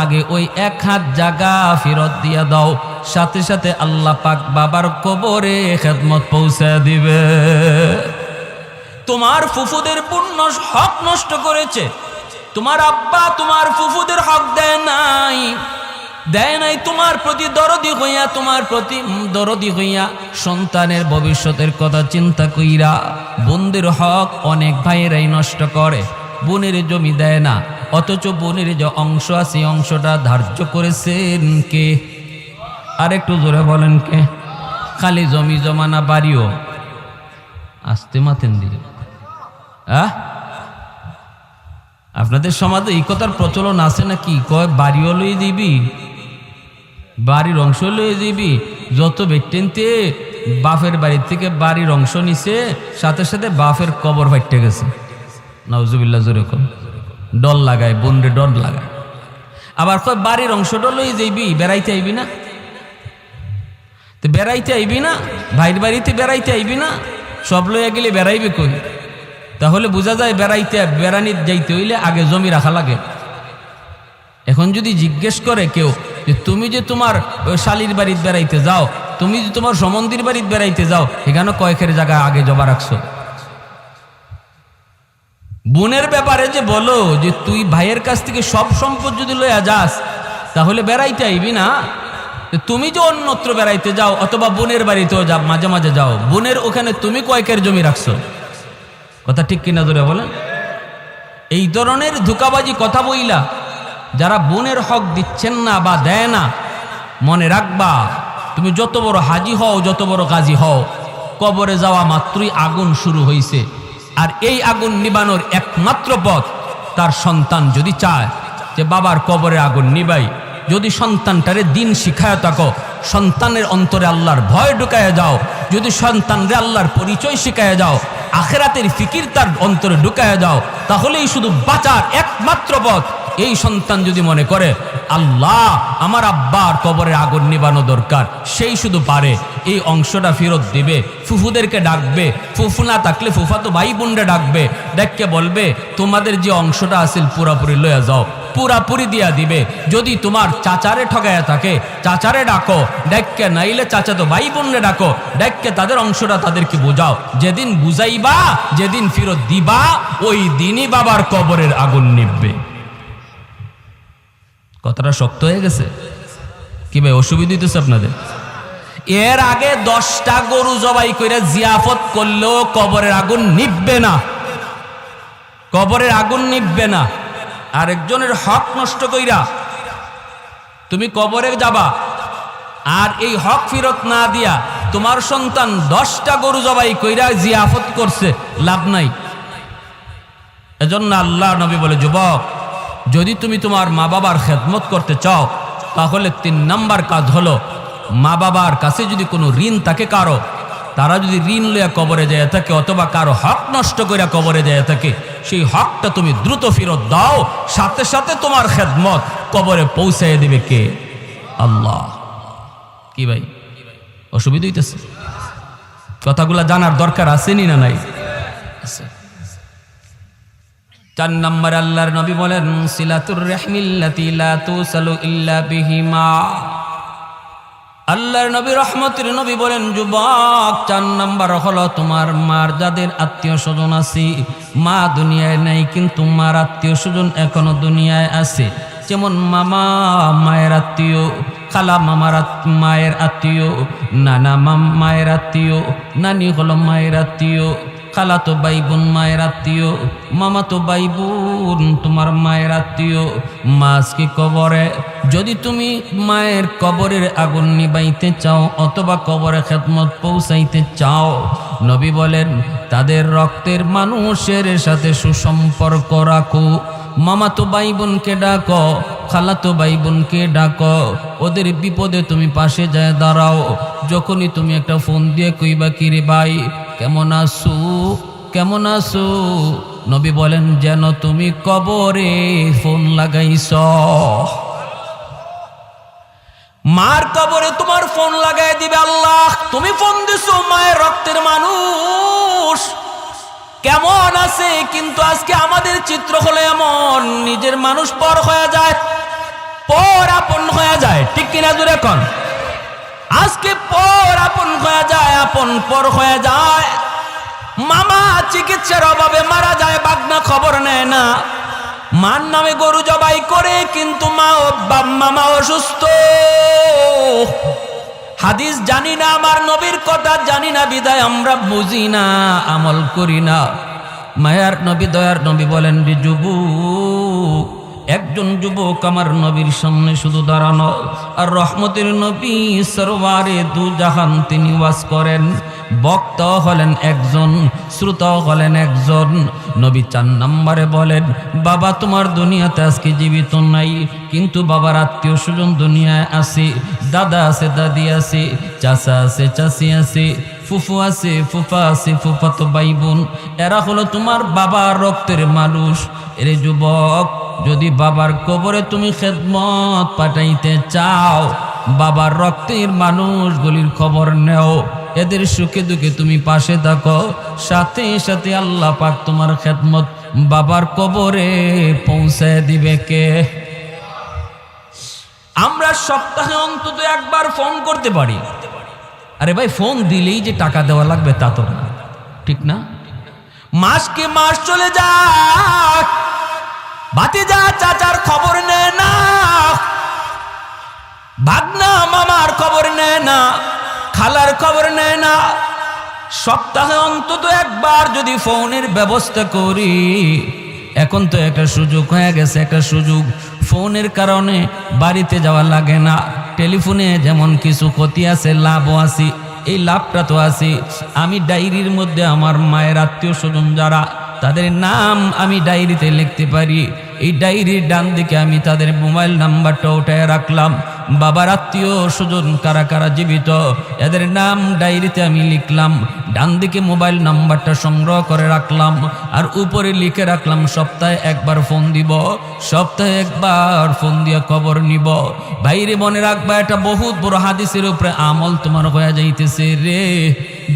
আগে ওই 1 হাত জায়গা ফেরত দিয়া দাও, সাথে সাথে আল্লাহ পাক বাবার কবরে খেদমত পৌঁছে দিবে। তোমার ফুফুদের পূর্ণ হক নষ্ট করেছে, তোমার আব্বা তোমার ফুফুদের হক দেয় নাই, তোমার প্রতি দরদি হইয়া, তোমার প্রতি দরদি হইয়া, সন্তানের ভবিষ্যতের কথা চিন্তা কইরা বোনদের হক অনেক ভাইয়েরাই নষ্ট করে। বোনের জমি দেয় না, অথচ বোনের যে অংশ আছে অংশটা ধার্য করেছেন কে? আর একটু জোরে বলেন কে? খালি জমি জমা না, বাড়িও আসতে মাতেন দিকে। আপনাদের সমাজে এই কথার প্রচলন আছে নাকি? কয় বাড়িও লই দিবি, বাড়ির অংশ লই দিবি। যত ব্যক্তিতে বাপের বাড়ির থেকে বাড়ির অংশ নিছে, সাথে সাথে বাপের কবর ফাইটে গেছে। নাউজুবিল্লাহ, জোরে কম ডর লাগায়, বোনরে ডর লাগায়। আবার কয় বাড়ির অংশটা লই যাইবি, বেড়াইতে আইবি না? তো বেড়াইতে আইবি না, ভাইয়ের বাড়িতে বেড়াইতে আইবি না, সব লইয়া গেলে বেড়াইবে কই? তাহলে বোঝা যায় বেড়ানি যাইতে হইলে আগে জমি রাখা লাগে। এখন যদি জিজ্ঞেস করে কেউ যে তুমি যে তোমার শালির বাড়িতে বেড়াইতে যাও, তুমি যে তোমার সমন্দির বাড়িতে বেড়াইতে যাও, এখানে কয়েকের জায়গা আগে জমা রাখছো? বোনের ব্যাপারে যে বলো যে তুই ভাইয়ের কাছ থেকে সব সম্পদ যদি লইয়া যাস, তাহলে বেড়াইতে আইবি না। তুমি যে অন্যত্র বেড়াইতে যাও অথবা বোনের বাড়িতেও যাও, মাঝে মাঝে যাও, বোনের ওখানে তুমি কয়েকের জমি রাখছো? কথা ঠিক কিনা ধরে বলেন? এই ধরনের ধোঁকাবাজি কথা বইলা যারা বোনের হক দিচ্ছেন না বা দেয় না, মনে রাখবা তুমি যত বড় হাজি হও, যত বড় গাজী হও, কবরে যাওয়া মাত্রই আগুন শুরু হইছে। আর এই আগুন নিবানোর একমাত্র পথ, তার সন্তান যদি চায় যে বাবার কবরে আগুন নিবাই, যদি সন্তানটারে দিন শিখায় থাকো, সন্তানের অন্তরে আল্লাহর ভয় ঢুকায় যাও, যদি সন্তানরে আল্লাহর পরিচয় শিখায় যাও, আখিরাতের ফিকির তার অন্তরে ঢুকায় যাও, তাহলেই শুধু বাঁচার একমাত্র পথ। এই সন্তান যদি মনে করে আল্লাহ আমার আব্বার কবরে আগুন নিবানো দরকার, সেই শুধু পারে এই অংশটা ফেরত দিবে, ফুফুদেরকে ডাকবে, ফুফু না থাকলে ফুফাতো ভাই বোনরা ডাকবে, ডেককে বলবে তোমাদের যে অংশটা আছিল পুরাপুরি লয়ে যাও, পুরাপুরি দিয়া দিবে। যদি তোমার চাচারে ঠগায়া থাকে, চাচারে ডাকো, ডেককে নাইলে চাচাতো ভাই বোনরে ডাকো, ডেককে তাদের অংশটা তাদেরকে বোঝাও। যেদিন বুঝাইবা, যেদিন ফেরত দিবা, ওই দিনই বাবার কবরের আগুন নিববে। কথাটা শক্ত হয়ে গেছে কি ভাই? অসুবিধা হইতেছে আপনাদের? এর আগে 10টা গরু জবাই করে জিয়াফত করলেও কবরের আগুন নিববে না, কবরের আগুন নিববে না। আরেকজনের হক নষ্ট কইরা তুমি কবরে যাবা, আর এই হক ফেরত না দিয়া তোমার সন্তান 10টা গরু জবাই কইরা জিয়াফত করছে, লাভ নাই। এজন্য আল্লাহ নবী বলে, যুবক যদি তুমি তোমার মা বাবার খেদমত করতে চাও, তাহলে 3 নাম্বার কাজ হলো, মা বাবার কাছে যদি কোনো ঋণ থাকে কারো, তারা যদি ঋণ লইয়া কবরে যায় থাকে অথবা কারো হক নষ্ট কইরা কবরে যায় থাকে, সেই হকটা তুমি দ্রুত ফেরত দাও, সাথে সাথে তোমার খেদমত কবরে পৌঁছায় দিবে কে? আল্লাহ। কি ভাই অসুবিধা হইতেছে? কথাগুলা জানার দরকার আসেনি না নাই? 4 নম্বর আল্লাহর নবী বলেন, সিলাতুর রাহমিল্লাতি লা তুসালু ইল্লা বিহিমা। আল্লাহর নবী রহমতের নবী বলেন, যুবক 4 নম্বর হলো তোমার মার যাদের আত্মীয় স্বজন আছে, মা দুনিয়ায় নাই কিন্তু মার আত্মীয় স্বজন এখনো দুনিয়ায় আছে। যেমন মামা মায়ের আত্মীয়, খালা মামার মায়ের আত্মীয়, নানা মায়ের আত্মীয়, নানি হলো মায়ের আত্মীয়, খালাতো ভাই বোন মায়ের আত্মীয়, মামাতো ভাই বোন তোমার মায়ের আত্মীয়। মাছকে কবরে যদি তুমি মায়ের কবরের আগুন নিবাইতে চাও অথবা কবরে খেদমত পৌঁছাইতে চাও, নবী বলেন তাদের রক্তের মানুষের সাথে সুসম্পর্ক রাখো। মামাতো ভাই বোনকে ডাকো, খালাতো ভাই বোনকে ডাকো, ওদের বিপদে তুমি পাশে যায় দাঁড়াও। যখনই তুমি একটা ফোন দিয়ে কইবা কিরে ভাই কেমন আছো, কেমন আছো, নবী বলেন যেন তুমি কবরে ফোন লাগাইছ। মার কবরে তোমার ফোন লাগাই দিবে আল্লাহ। তুমি ফোন দিছো মায়ের রক্তের মানুষ কেমন আছে, কিন্তু আজকে আমাদের চিত্র হলো এমন, নিজের মানুষ পর হয়ে যায়, পর আপন হয়ে যায়। ঠিক কিনা জোরে এখন? আজকে পর আপন হয়ে যায়, আপন পর হয়ে যায়। মামা চিকিৎসার অভাবে মারা যায়, বাগনা খবর নেয় না। মার নামে গরু জবাই করে, কিন্তু মামা অসুস্থ। হাদিস জানি না, আমার নবীর কথা জানি না, বিদায় আমরা বুঝি না, আমল করি না। মায়ার নবী দয়ার নবী বলেন যে যুবক, একজন যুবক আমার নবীর সামনে শুধু দাঁড়ানো, আর রহমতের নবী সরওয়ারে দু জাহান তিনি ওয়াজ করেন। বক্তা হলেন একজন, শ্রোতা হলেন একজন। নবী 4 নম্বরে বলেন, বাবা তোমার দুনিয়াতে আজকে জীবিত নাই, কিন্তু বাবার আত্মীয় স্বজন দুনিয়ায় আছে, দাদা আছে, দাদি আছে, চাচা আছে, চাচি আছে, ফুফু আছে, ফুফা আছে, ফুফাতো ভাই বোন, এরা হলো তোমার বাবার রক্তের মানুষ। এরে যুবক, যদি বাবার কবরে তুমি খেদমত পাঠাইতে চাও, বাবার রক্তের মানুষগুলির খবর নেও, এদের সুখে দুঃখে তুমি পাশে থাকো, সাথে সাথে আল্লাহ পাক তোমার খেদমত বাবার কবরে পৌঁছায় দিবে কে? আমরা সপ্তাহে অন্তত একবার ফোন করতে পারি। আরে ভাই, ফোন দিলেই যে টাকা দেওয়া লাগবে তা তো না, ঠিক না? মাসকে মাস চলে যাক, ভাতিজা চাচার খবর নেয় না, ভাগনা মামার খবর নেয় না, খালার খবর নেয় না। সপ্তাহে অন্তত একবার যদি ফোনের ব্যবস্থা করি। এখন তো একটা সুযোগ হয়ে গেছে, একটা সুযোগ, ফোনের কারণে বাড়িতে যাওয়া লাগে না। টেলিফোনে যেমন কিছু ক্ষতি আছে, লাভও আছে। এই লাভটা তো আছে, আমি ডায়েরির মধ্যে আমার মায়ের আত্মীয় স্বজন যারা, তাদের নাম আমি ডায়েরিতে লিখতে পারি। এই ডায়েরির ডান দিকে আমি তাদের মোবাইল নাম্বারটা উঠায় রাখলাম। বাবার আত্মীয় স্বজন কারা কারা জীবিত, এদের নাম ডায়েরিতে আমি লিখলাম। ডান দিকে মোবাইল নাম্বারটা সংগ্রহ করে রাখলাম, আর উপরে লিখে রাখলাম সপ্তাহে একবার ফোন দিব, সপ্তাহে একবার ফোন দিয়ে খবর নিব। বাইরে মনে রাখবা, এটা বহুত বড় হাদিসের উপরে আমল তোমার হয়ে যাইতেছে রে।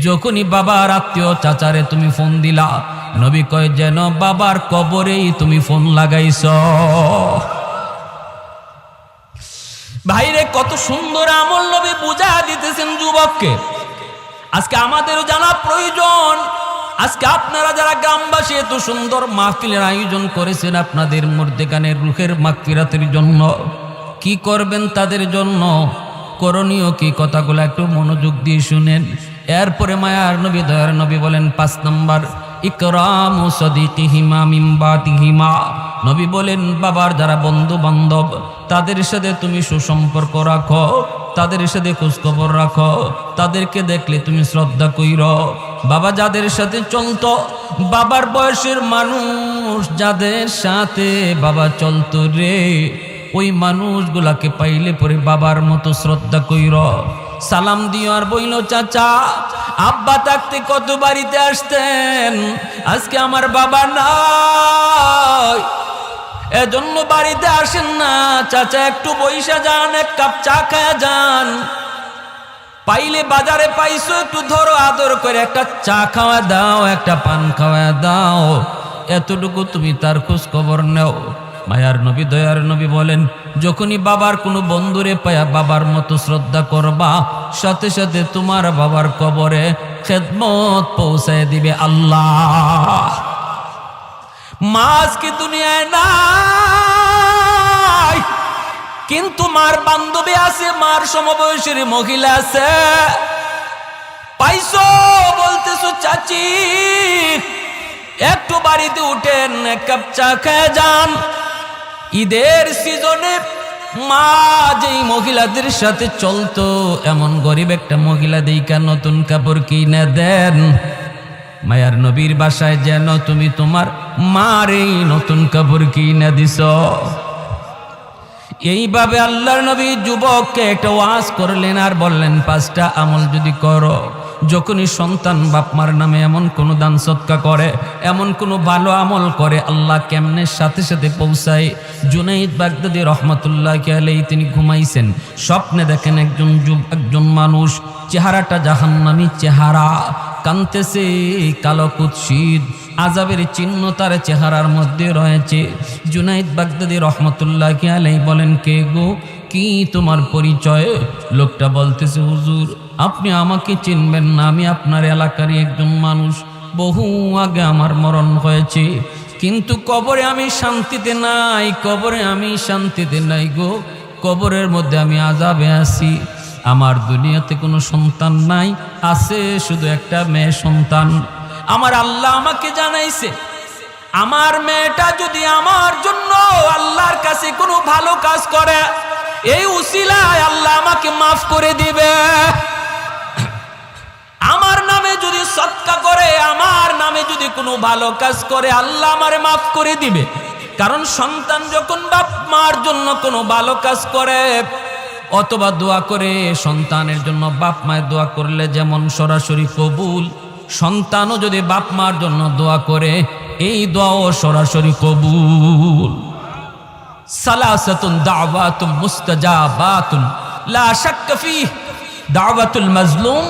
যখনই বাবার আত্মীয় চাচারে তুমি ফোন দিলা, নবী কয় যেন বাবার কবরেই তুমি ফোন লাগাইছ। ভাইরে কত সুন্দর আমল নবী বুঝা দিতেছেন যুবককে। আজকে আমাদেরও জানা প্রয়োজন। আজকে আপনারা যারা গ্রামবাসী এত সুন্দর মাহফিলের আয়োজন করেছেন আপনাদের মধ্যেখানের রুহের মাগফিরাতের জন্য, কি করবেন তাদের জন্য, করণীয় কি কথাগুলো একটু মনোযোগ দিয়ে শুনেন। এরপরে মায়ার নবী দয়ার নবী বলেন 5 নম্বর, ইকরামু সাদিকিহিমা মিন বাতিহিমা। নবী বলেন বাবার যারা বন্ধু বান্ধব তাদের সাথে তুমি সুসম্পর্ক রাখো, তাদের সাথে খোঁজখবর রাখো, তাদেরকে দেখলে তুমি শ্রদ্ধা কইরো। বাবা যাদের সাথে চলতো, বাবার বয়সের মানুষ যাদের সাথে বাবা চলতো রে, ওই মানুষগুলাকে পাইলে পরে বাবার মতো শ্রদ্ধা কইরো, সালাম দিও। আর বইল চাচা আব্বা থাকতে কত বাড়িতে আসতেন, আজকে আমার বাবা নাই, এজন্য বাড়িতে আসেন না। চাচা একটু বইসা যান, এক কাপ চা খায়া যান, পাইলে বাজারে পাইছো একটু ধরো আদর করে একটা চা খাওয়া দাও, একটা পান খাওয়া দাও, এতটুকু তুমি তার খোঁজ খবর নেও। মায়ার নবী দয়ার নবী বলেন যখনই বাবার কোনো বন্ধুরে পায়া বাবার মতো শ্রদ্ধা করবা, সাথে সাথে তোমার বাবার কবরে খেদমত পৌঁছায় দিবে আল্লাহ। মা আজকে দুনিয়ায় নাই, কিন্তু মার বান্ধবী আছে, মার সমবয়সী মহিলা আছে, পাইছো বলতেছো চাচি একটু বাড়িতে উঠেন, এক কাপ চা খেয়ে যান। ঈদের সিজনে মা যেই মহিলাদের সাথে চলতো, এমন গরিব একটা মহিলা দেইকা নতুন কাপড় কিনে দেন। মায়ার নবীর বাসায় যেন তুমি তোমার মার এই নতুন কাপড় কিনে দিছ। এইভাবে আল্লাহর নবী যুবককে একটা ওয়াজ করলেন আর বললেন 5টা আমল যদি করো, যখনই সন্তান বাপ মার নামে এমন কোনো দান সৎকা করে, এমন কোনো ভালো আমল করে, আল্লাহ কেমনে সাথে সাথে পৌঁছায়। জুনাইদ বাগদাদি রহমতুল্লাহি আলাইহি তিনি ঘুমাইছেন, স্বপ্নে দেখেন একজন মানুষ, চেহারাটা জাহান্নামী চেহারা, কানতেছে, কালো কুৎসিত, আযাবের চিহ্ন তার চেহারার মধ্যে রয়েছে। জুনাইদ বাগদাদি রহমতুল্লাহি আলাইহি বলেন কে গো, কি তোমার পরিচয়? লোকটা বলতেছে হুজুর আপনি আমাকে চিনবেন না, আমি আপনার এলাকারই একজন মানুষ, বহু আগে আমার মরণ হয়েছে, কিন্তু কবরে আমি শান্তিতে নাই, কবরে আমি শান্তিতে নাই গো, কবরের মধ্যে আমি আযাবে আছি। আমার দুনিয়াতে কোনো সন্তান নাই, আছে শুধু একটা মেয়ে সন্তান। আমার আল্লাহ আমাকে জানাইছে আমার মেয়েটা যদি আমার জন্য আল্লাহর কাছে কোনো ভালো কাজ করে, এই উসিলায় আল্লাহ আমাকে মাফ করে দিবে। আমার নামে যদি সদকা করে, আমার নামে যদি কোনো ভালো কাজ করে, আল্লাহ আমারে মাফ করে দিবে। কারণ সন্তান যখন বাপ মার জন্য কোনো ভালো কাজ করে অথবা দোয়া করে, সন্তানের জন্য বাপ মায়ের দোয়া করলে যেমন সরাসরি কবুল, সন্তানও যদি বাপ মার জন্য দোয়া করে এই দোয়াও সরাসরি কবুল। সালাসাতুন দাওয়াতুম মুস্তাজাবাতুন লা শাক্কা ফীহ, দাওয়াতুল মাজলুম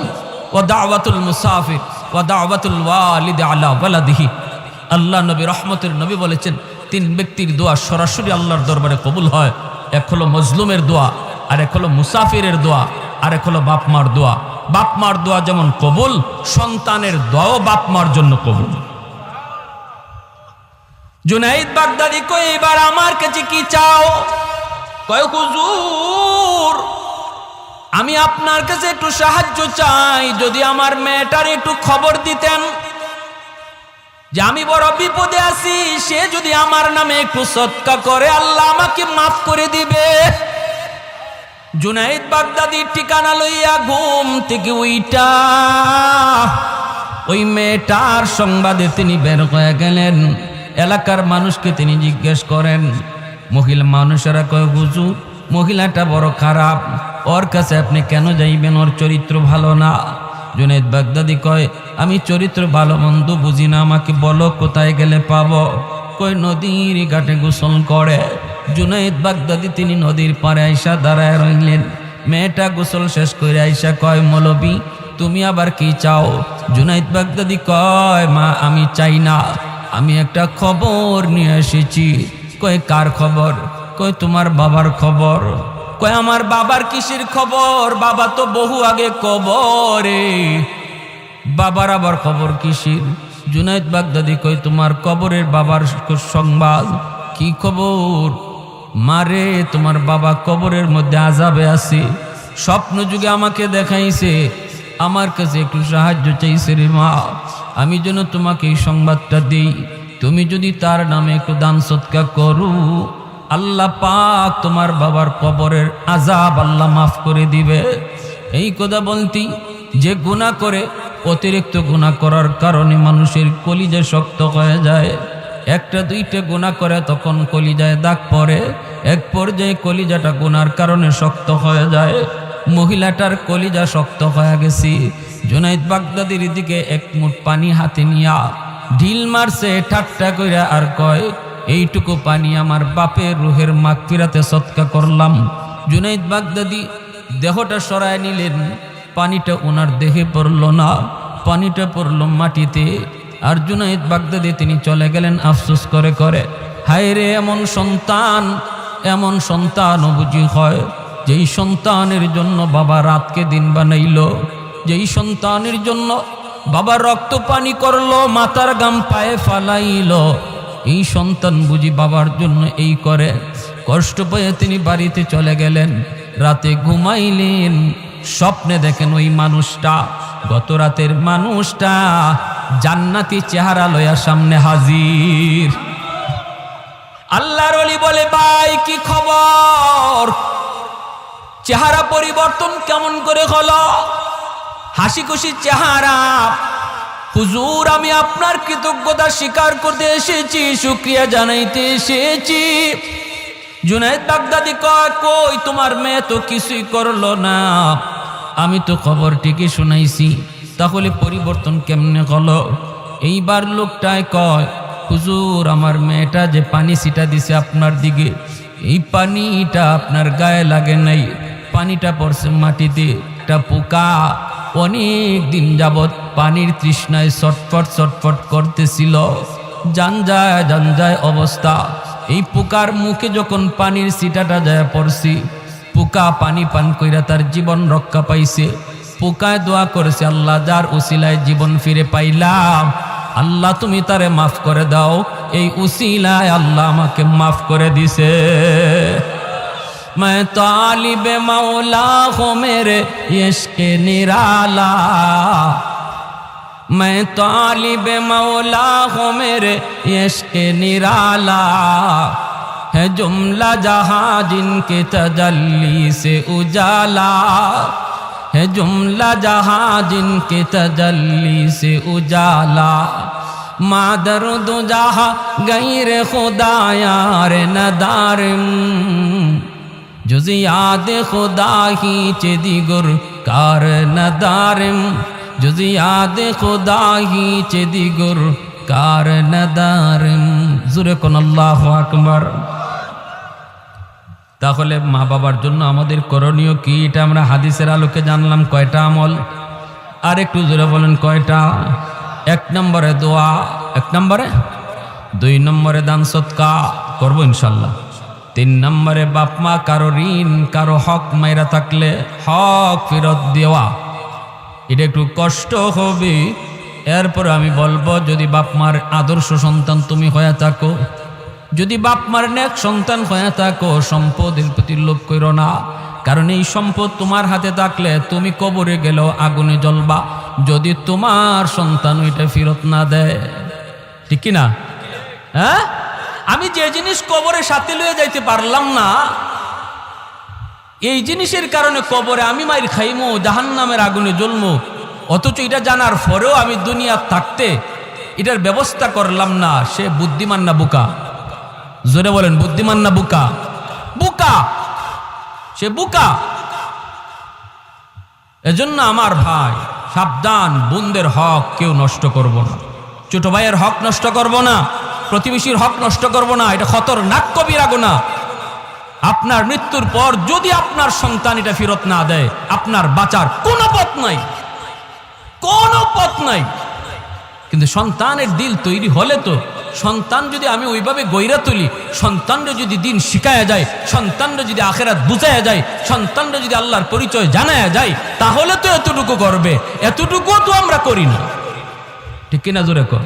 ওয়া দাওয়াতুল মুসাফির ওয়া দাওয়াতুল ওয়ালিদ আলা ওয়ালাদিহি। আল্লাহ নবী রহমতের নবী বলেছেন 3 ব্যক্তির দোয়া সরাসরি আল্লাহর দরবারে কবুল হয়। এক হলো মজলুমের দোয়া, আর এক হলো মুসাফিরের দোয়া, আর এক হলো বাপ মার দোয়া। বাপ মার দোয়া যেমন কবুল, সন্তানের দোয়াও বাপ মার জন্য কবুল। জুনাইদ বাগদাদি কই এবার আমার কাছে কি চাও? কয় হুজুর আমি আপনার কাছে একটু সাহায্য চাই, যদি আমার মেয়েটার একটু খবর দিতেন যে আমি বড় বিপদে আছি, সে যদি আমার নামে একটু সদকা করে আল্লাহ আমাকে মাফ করে দিবে। জুনাইদ বাগদাদির ঠিকানা লইয়া ঘুম থেকে উইটা ওই মেয়েটার সংবাদে তিনি বের হয়ে গেলেন। এলাকার মানুষকে তিনি জিজ্ঞেস করেন, মহিলা মানুষেরা কয় হুজুর মহিলাটা বড় খারাপ, ওর কাছে আপনি কেন যাইবেন, ওর চরিত্র ভালো না। জুনাইদ বাগদাদি কয় আমি চরিত্র ভালো মন্দ বুঝি না, আমাকে বলো কোথায় গেলে পাবো। কয় নদীর ঘাটে গোসল করে। জুনাইদ বাগদাদি তিনি নদীর পাড়ে আইসা দাঁড়ায় রইলেন। মেয়েটা গোসল শেষ করে আইসা কয় মৌলবি তুমি আবার কি চাও? জুনাইদ বাগদাদি কয় মা আমি চাই না, আমি একটা খবর নিয়ে এসেছি। কয় কার খবর? কয় তোমার বাবার খবর। কয় আমার বাবার কিসের খবর? বাবা তো বহু আগে কবরে। বাবার আবার খবর কিসের? জুনাইদ বাগদাদি কয় তোমার কবরের বাবার সংবাদ। কি খবর? মারে তোমার বাবা কবরের মধ্যে আযাবে আছে, স্বপ্ন যুগে আমাকে দেখাইছে, আমার কাছে একটু সাহায্য চাইছে রে মা, আমি যেন তোমাকে এই সংবাদটা দিই। তুমি যদি তার নামে একটু দান সৎকা করো, আল্লাহ পাক তোমার বাবার কবরের আযাব আল্লাহ মাফ করে দিবে। এই কথা বলতি যে গুনাহ করে, অতিরিক্ত গুনাহ করার কারণে মানুষের কলিজা শক্ত হয়ে যায়। একটা দুইটা গুনাহ করে তখন কলিজায় দাগ পড়ে, এক পর্যায়ে কলিজাটা গুনার কারণে শক্ত হয়ে যায়। মহিলাটার কলিজা শক্ত হয়ে গেছে। জুনাইদ বাগদাদির দিকে এক মুঠ পানি হাতে নিয়া ঢিল মারছে ঠাট্টা কইরা, আর কয় এইটুকু পানি আমার বাপের রুহের মাগফিরাতে সদকা করলাম। জুনাইদ বাগদাদি দেহটা সরায় নিলেন, পানিটা ওনার দেহে পড়ল না, পানিটা পড়ল মাটিতে। আর জুনাইদ বাগদাদি তিনি চলে গেলেন আফসোস করে করে, হায় রে এমন সন্তান বুঝি হয় যেই সন্তানের জন্য বাবা রাতকে দিন বানাইল, যেই সন্তানের জন্য বাবা রক্ত পানি করলো, মাথার গাম পায়ে ফালাইল, এই সন্তান বুঝি বাবার জন্য এই করে। কষ্ট পেয়ে তিনি বাড়িতে চলে গেলেন, রাতে ঘুমাইলেন, স্বপ্নে দেখেন ওই মানুষটা, গত রাতের মানুষটা জান্নাতি চেহারা লয়া সামনে হাজির। আল্লাহর ওলি বলে ভাই কি খবর? চেহারা পরিবর্তন কেমন করে হলো? হাসি খুশি চেহারা। হুজুর আমি আপনার কৃতজ্ঞতা স্বীকার করতে এসেছি, শুকরিয়া জানাইতে এসেছি। জুনাইদ বাগদাদি কয় কই তোমার মেয়ে তো কিছুই করলো না, আমি তো খবর ঠিকই শোনাইছি, তাহলে পরিবর্তন কেমনে হলো? এইবার লোকটায় কয় হুজুর আমার মেয়েটা যে পানি ছিটা দিছে আপনার দিকে, এই পানিটা আপনার গায়ে লাগে নাই, পানিটা পড়ছে মাটিতে। একটা পোকা অনেক দিন যাবৎ পানির তৃষ্ণায় ছটফট করতেছিল, জানজায় অবস্থা। এই পোকার মুখে যখন পানির ছিটাটা যায় পড়ছি, পোকা পানি পান কইরা তার জীবন রক্ষা পাইছে। পোকায় দোয়া করেছে আল্লাহ যার উসিলায় জীবন ফিরে পাইলাম, আল্লাহ তুমি তারে মাফ করে দাও। এই উসিলায় আল্লাহ আমাকে মাফ করে দিছে। मैं तालिब मौला हूँ मेरे इश्क निराला, मैं तालिब मौला हूँ मेरे इश्क निराला, है जुमला जहाँ जिनके तजल्ली से उजाला, है जुमला जहाँ जिनके तजल्ली से उजाला, मादर दो जहाँ गैर खुदा यार नदारम, जुज़ याद खुदा ही चेदिगुर कार नदारम, जुज़ याद खुदा ही चेदिगुर कार नदारम। जुरे कोन আল্লাহু আকবার। তাহলে মা বাবার জন্য আমাদের করণীয় কি, এটা আমরা হাদিসের আলোকে জানলাম। কয়টা আমল? আর একটু জোরে বলেন কয়টা? 1 নম্বরে দোয়া, 1 নম্বরে, 2 নম্বরে দান সদকা করবো ইনশাল্লাহ, 3 নম্বরে বাপ মা কারো ঋণ কারো হক মাইরা থাকলে হক ফেরত দেওয়া। এটা একটু কষ্ট হবে, এরপর আমি বলবো যদি বাপ মার আদর্শ সন্তান তুমি হয়ে থাকো, যদি বাপ মার নেক সন্তান হয়ে থাকো, সম্পদের প্রতি লোভ করো না, কারণ এই সম্পদ তোমার হাতে থাকলে তুমি কবরে গেলেও আগুনে জ্বলবা যদি তোমার সন্তান ওইটা ফেরত না দেয়। ঠিক কি না? হ্যাঁ, আমি যে জিনিস কবরে সাথে লয়ে যাইতে পারলাম না, এই জিনিসের কারণে কবরে আমি মাইর খাইমু, জাহান্নামের আগুনে জ্বলমু, অথচ এটা জানার পরেও আমি দুনিয়া থাকতে এটার ব্যবস্থা করলাম না, সে বুদ্ধিমান না বোকা? জোরে বলেন, বুদ্ধিমান না বোকা? বোকা, সে বোকা। এজন্য আমার ভাই সাবধান, বোনদের হক কেউ নষ্ট করব না, ছোট ভাইয়ের হক নষ্ট করব না, প্রতিবেশীর হক নষ্ট করব না। এটা খতরনাক কবিরা গুনাহ। আপনার মৃত্যুর পর যদি আপনার সন্তান এটা ফেরত না দেয়, আপনার বাঁচার কোনো পথ নাই, কোনো পথ নাই। কিন্তু সন্তানের দিল তৈরি হলে তো, সন্তান যদি আমি ওইভাবে গইরা তুলি, সন্তানরা যদি দিন শিখায়া যায়, সন্তানরা যদি আখেরাত বুঝায়া যায়, সন্তানরা যদি আল্লাহর পরিচয় জানায়া যায়, তাহলে তো এতটুকু করবে। এতটুকুও তো আমরা করি না, ঠিক কিনা জোরে কর?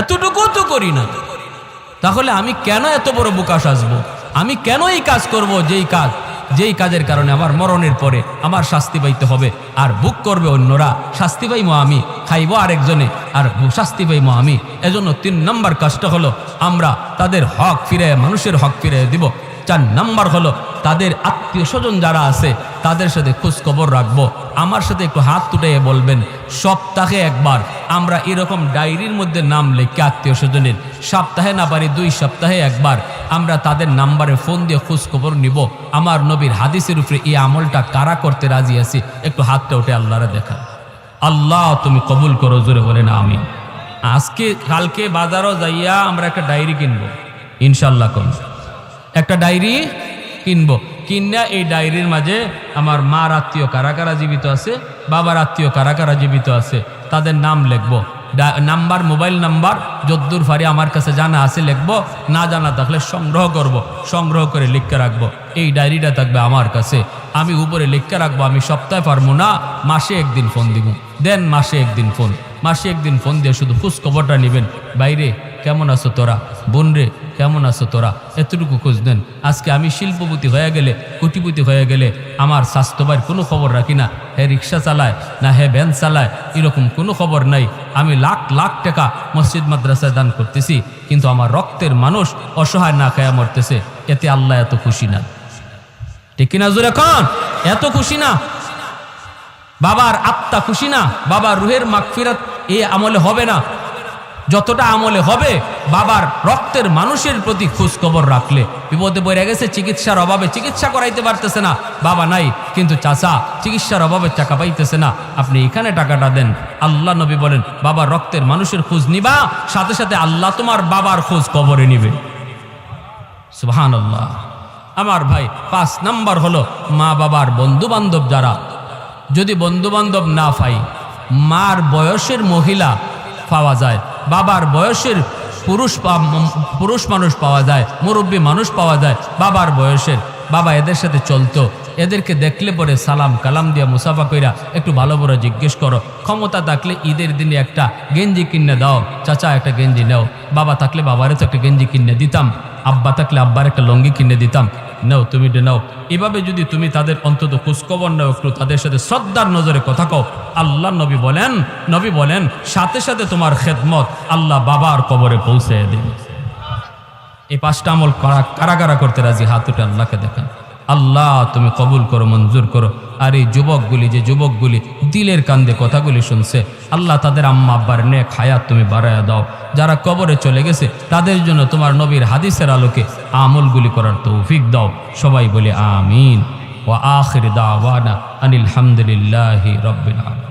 এতটুকুও তো করি না। তাহলে আমি কেন এত বড় বোকা সাজবো? আমি কেন এই কাজ করব যেই কাজের কারণে আমার মরণের পরে আমার শাস্তি পাইতে হবে, আর বুক করবে অন্যরা, শাস্তি পাইমো আমি, খাইব আরেকজনে, আর শাস্তি পাইমো আমি। এজন্য 3 নম্বর কাজটা হলো আমরা তাদের হক ফিরে, মানুষের হক ফিরে দিব। 4 নম্বর হলো তাদের আত্মীয় স্বজন যারা আছে তাদের সাথে খোঁজ খবর রাখবো। আমার সাথে একটু হাত তুটাইয়ে বলবেন, সপ্তাহে একবার আমরা এরকম ডায়েরির মধ্যে নাম লিখে আত্মীয় স্বজনের, সপ্তাহে না পারি 2 সপ্তাহে একবার আমরা তাদের নাম্বারে ফোন দিয়ে খোঁজ খবর নিব। আমার নবীর হাদিসের উপরে এই আমলটা কারা করতে রাজি আছি? একটু হাতটা উঠে আল্লাহরে দেখা। আল্লাহ তুমি কবুল করো, জোরে বলে না আমি। আজকে কালকে বাজারও যাইয়া আমরা একটা ডায়েরি কিনবো ইনশাল্লাহ। কোন একটা ডায়েরি কিনবো, কিনা এই ডায়েরির মাঝে আমার মার আত্মীয় কারা কারা জীবিত আছে, বাবার আত্মীয় কারা কারা জীবিত আছে, তাদের নাম লিখবো, নাম্বার, মোবাইল নাম্বার যদ্দূর ফারি আমার কাছে জানা আছে লিখবো, না জানা থাকলে সংগ্রহ করব, সংগ্রহ করে লিখে রাখবো। এই ডায়েরিটা থাকবে আমার কাছে, আমি উপরে লিখে রাখবো। আমি সপ্তাহে পারবো না, মাসে একদিন ফোন দিব। দেন মাসে একদিন ফোন, মাসে একদিন ফোন দিয়ে শুধু খোঁজ খবরটা নেবেন। বাইরে কেমন আছো তোরা, বোন রে কেমন আছো তোরা, এতটুকু খোঁজ দেন। আজকে আমি শিল্পপতি হয়ে গেলে, কোটিপতি হয়ে গেলে আমার স্বাস্থ্যবাইয়ের কোনো খবর রাখি না। হে রিক্সা চালায় না হে ভ্যান চালায়, এরকম কোনো খবর নাই। আমি লাখ লাখ টাকা মসজিদ মাদ্রাসায় দান করতেছি, কিন্তু আমার রক্তের মানুষ অসহায় না খায়া মরতেছে, এতে আল্লাহ এত খুশি না। ঠিক কিনা জোরে কোন? এত খুশি না। বাবার আত্মা খুশি না, বাবার রুহের মাগফিরাত এই আমলে হবে না যতটা আমলে হবে বাবার রক্তের মানুষের প্রতি খোঁজ খবর রাখলে। বিপদে পড়ে গেছে, চিকিৎসার অভাবে চিকিৎসা করাইতে পারতেছে না, বাবা নাই কিন্তু চাচা চিকিৎসার অভাবে টাকা পাইতেছে না, আপনি এখানে টাকাটা দেন। আল্লাহ নবী বলেন, বাবার রক্তের মানুষের খোঁজ নিবা, সাথে সাথে আল্লাহ তোমার বাবার খোঁজ খবরে নিবে। সুবহানাল্লাহ। আমার ভাই 5 নাম্বার হলো মা বাবার বন্ধু বান্ধব যারা, যদি বন্ধু বান্ধব না পাই, মার বয়সের মহিলা পাওয়া যায়, বাবার বয়সের পুরুষ মানুষ পাওয়া যায়, মুরব্বী মানুষ পাওয়া যায় বাবার বয়সের, বাবা এদের সাথে চলতো, এদেরকে দেখলে পরে সালাম কালাম দিয়া মুসাফা কইরা একটু ভালো করে জিজ্ঞেস করো। ক্ষমতা থাকলে ঈদের দিনে একটা গেঞ্জি কিনে দাও, চাচা একটা গেঞ্জি নাও, বাবা থাকলে বাবারে তো একটা গেঞ্জি কিনে দিতাম, আব্বা থাকলে আব্বার একটা লঙ্গি কিনে দিতাম, নাও তুমি নাও। এভাবে যদি তুমি তাদের অন্তত খোঁজখবর নাও, একটু তাদের সাথে শ্রদ্ধার নজরে কথা কও, আল্লাহ নবী বলেন সাথে সাথে তোমার খেদমত আল্লাহ বাবার কবরে পৌঁছে দেবে। এই 5টা আমল কারা কারা করতে রাজি? হাত উঠে আল্লাহকে দেখান। আল্লাহ তুমি কবুল করো, মঞ্জুর করো। আর এই যে যুবকগুলি দিলের কান্দে কথাগুলি শুনছে, আল্লাহ তাদের আম্মা আব্বার নেক হায়াত তুমি বাড়ায়া দাও। যারা কবরে চলে গেছে তাদের জন্য তোমার নবীর হাদিসের আলোকে আমলগুলি করার তৌফিক দাও। সবাই বলে আমিন। ওয়া আখির দাওয়ানা আনিল হামদুলিল্লাহি রাব্বিল আলামিন।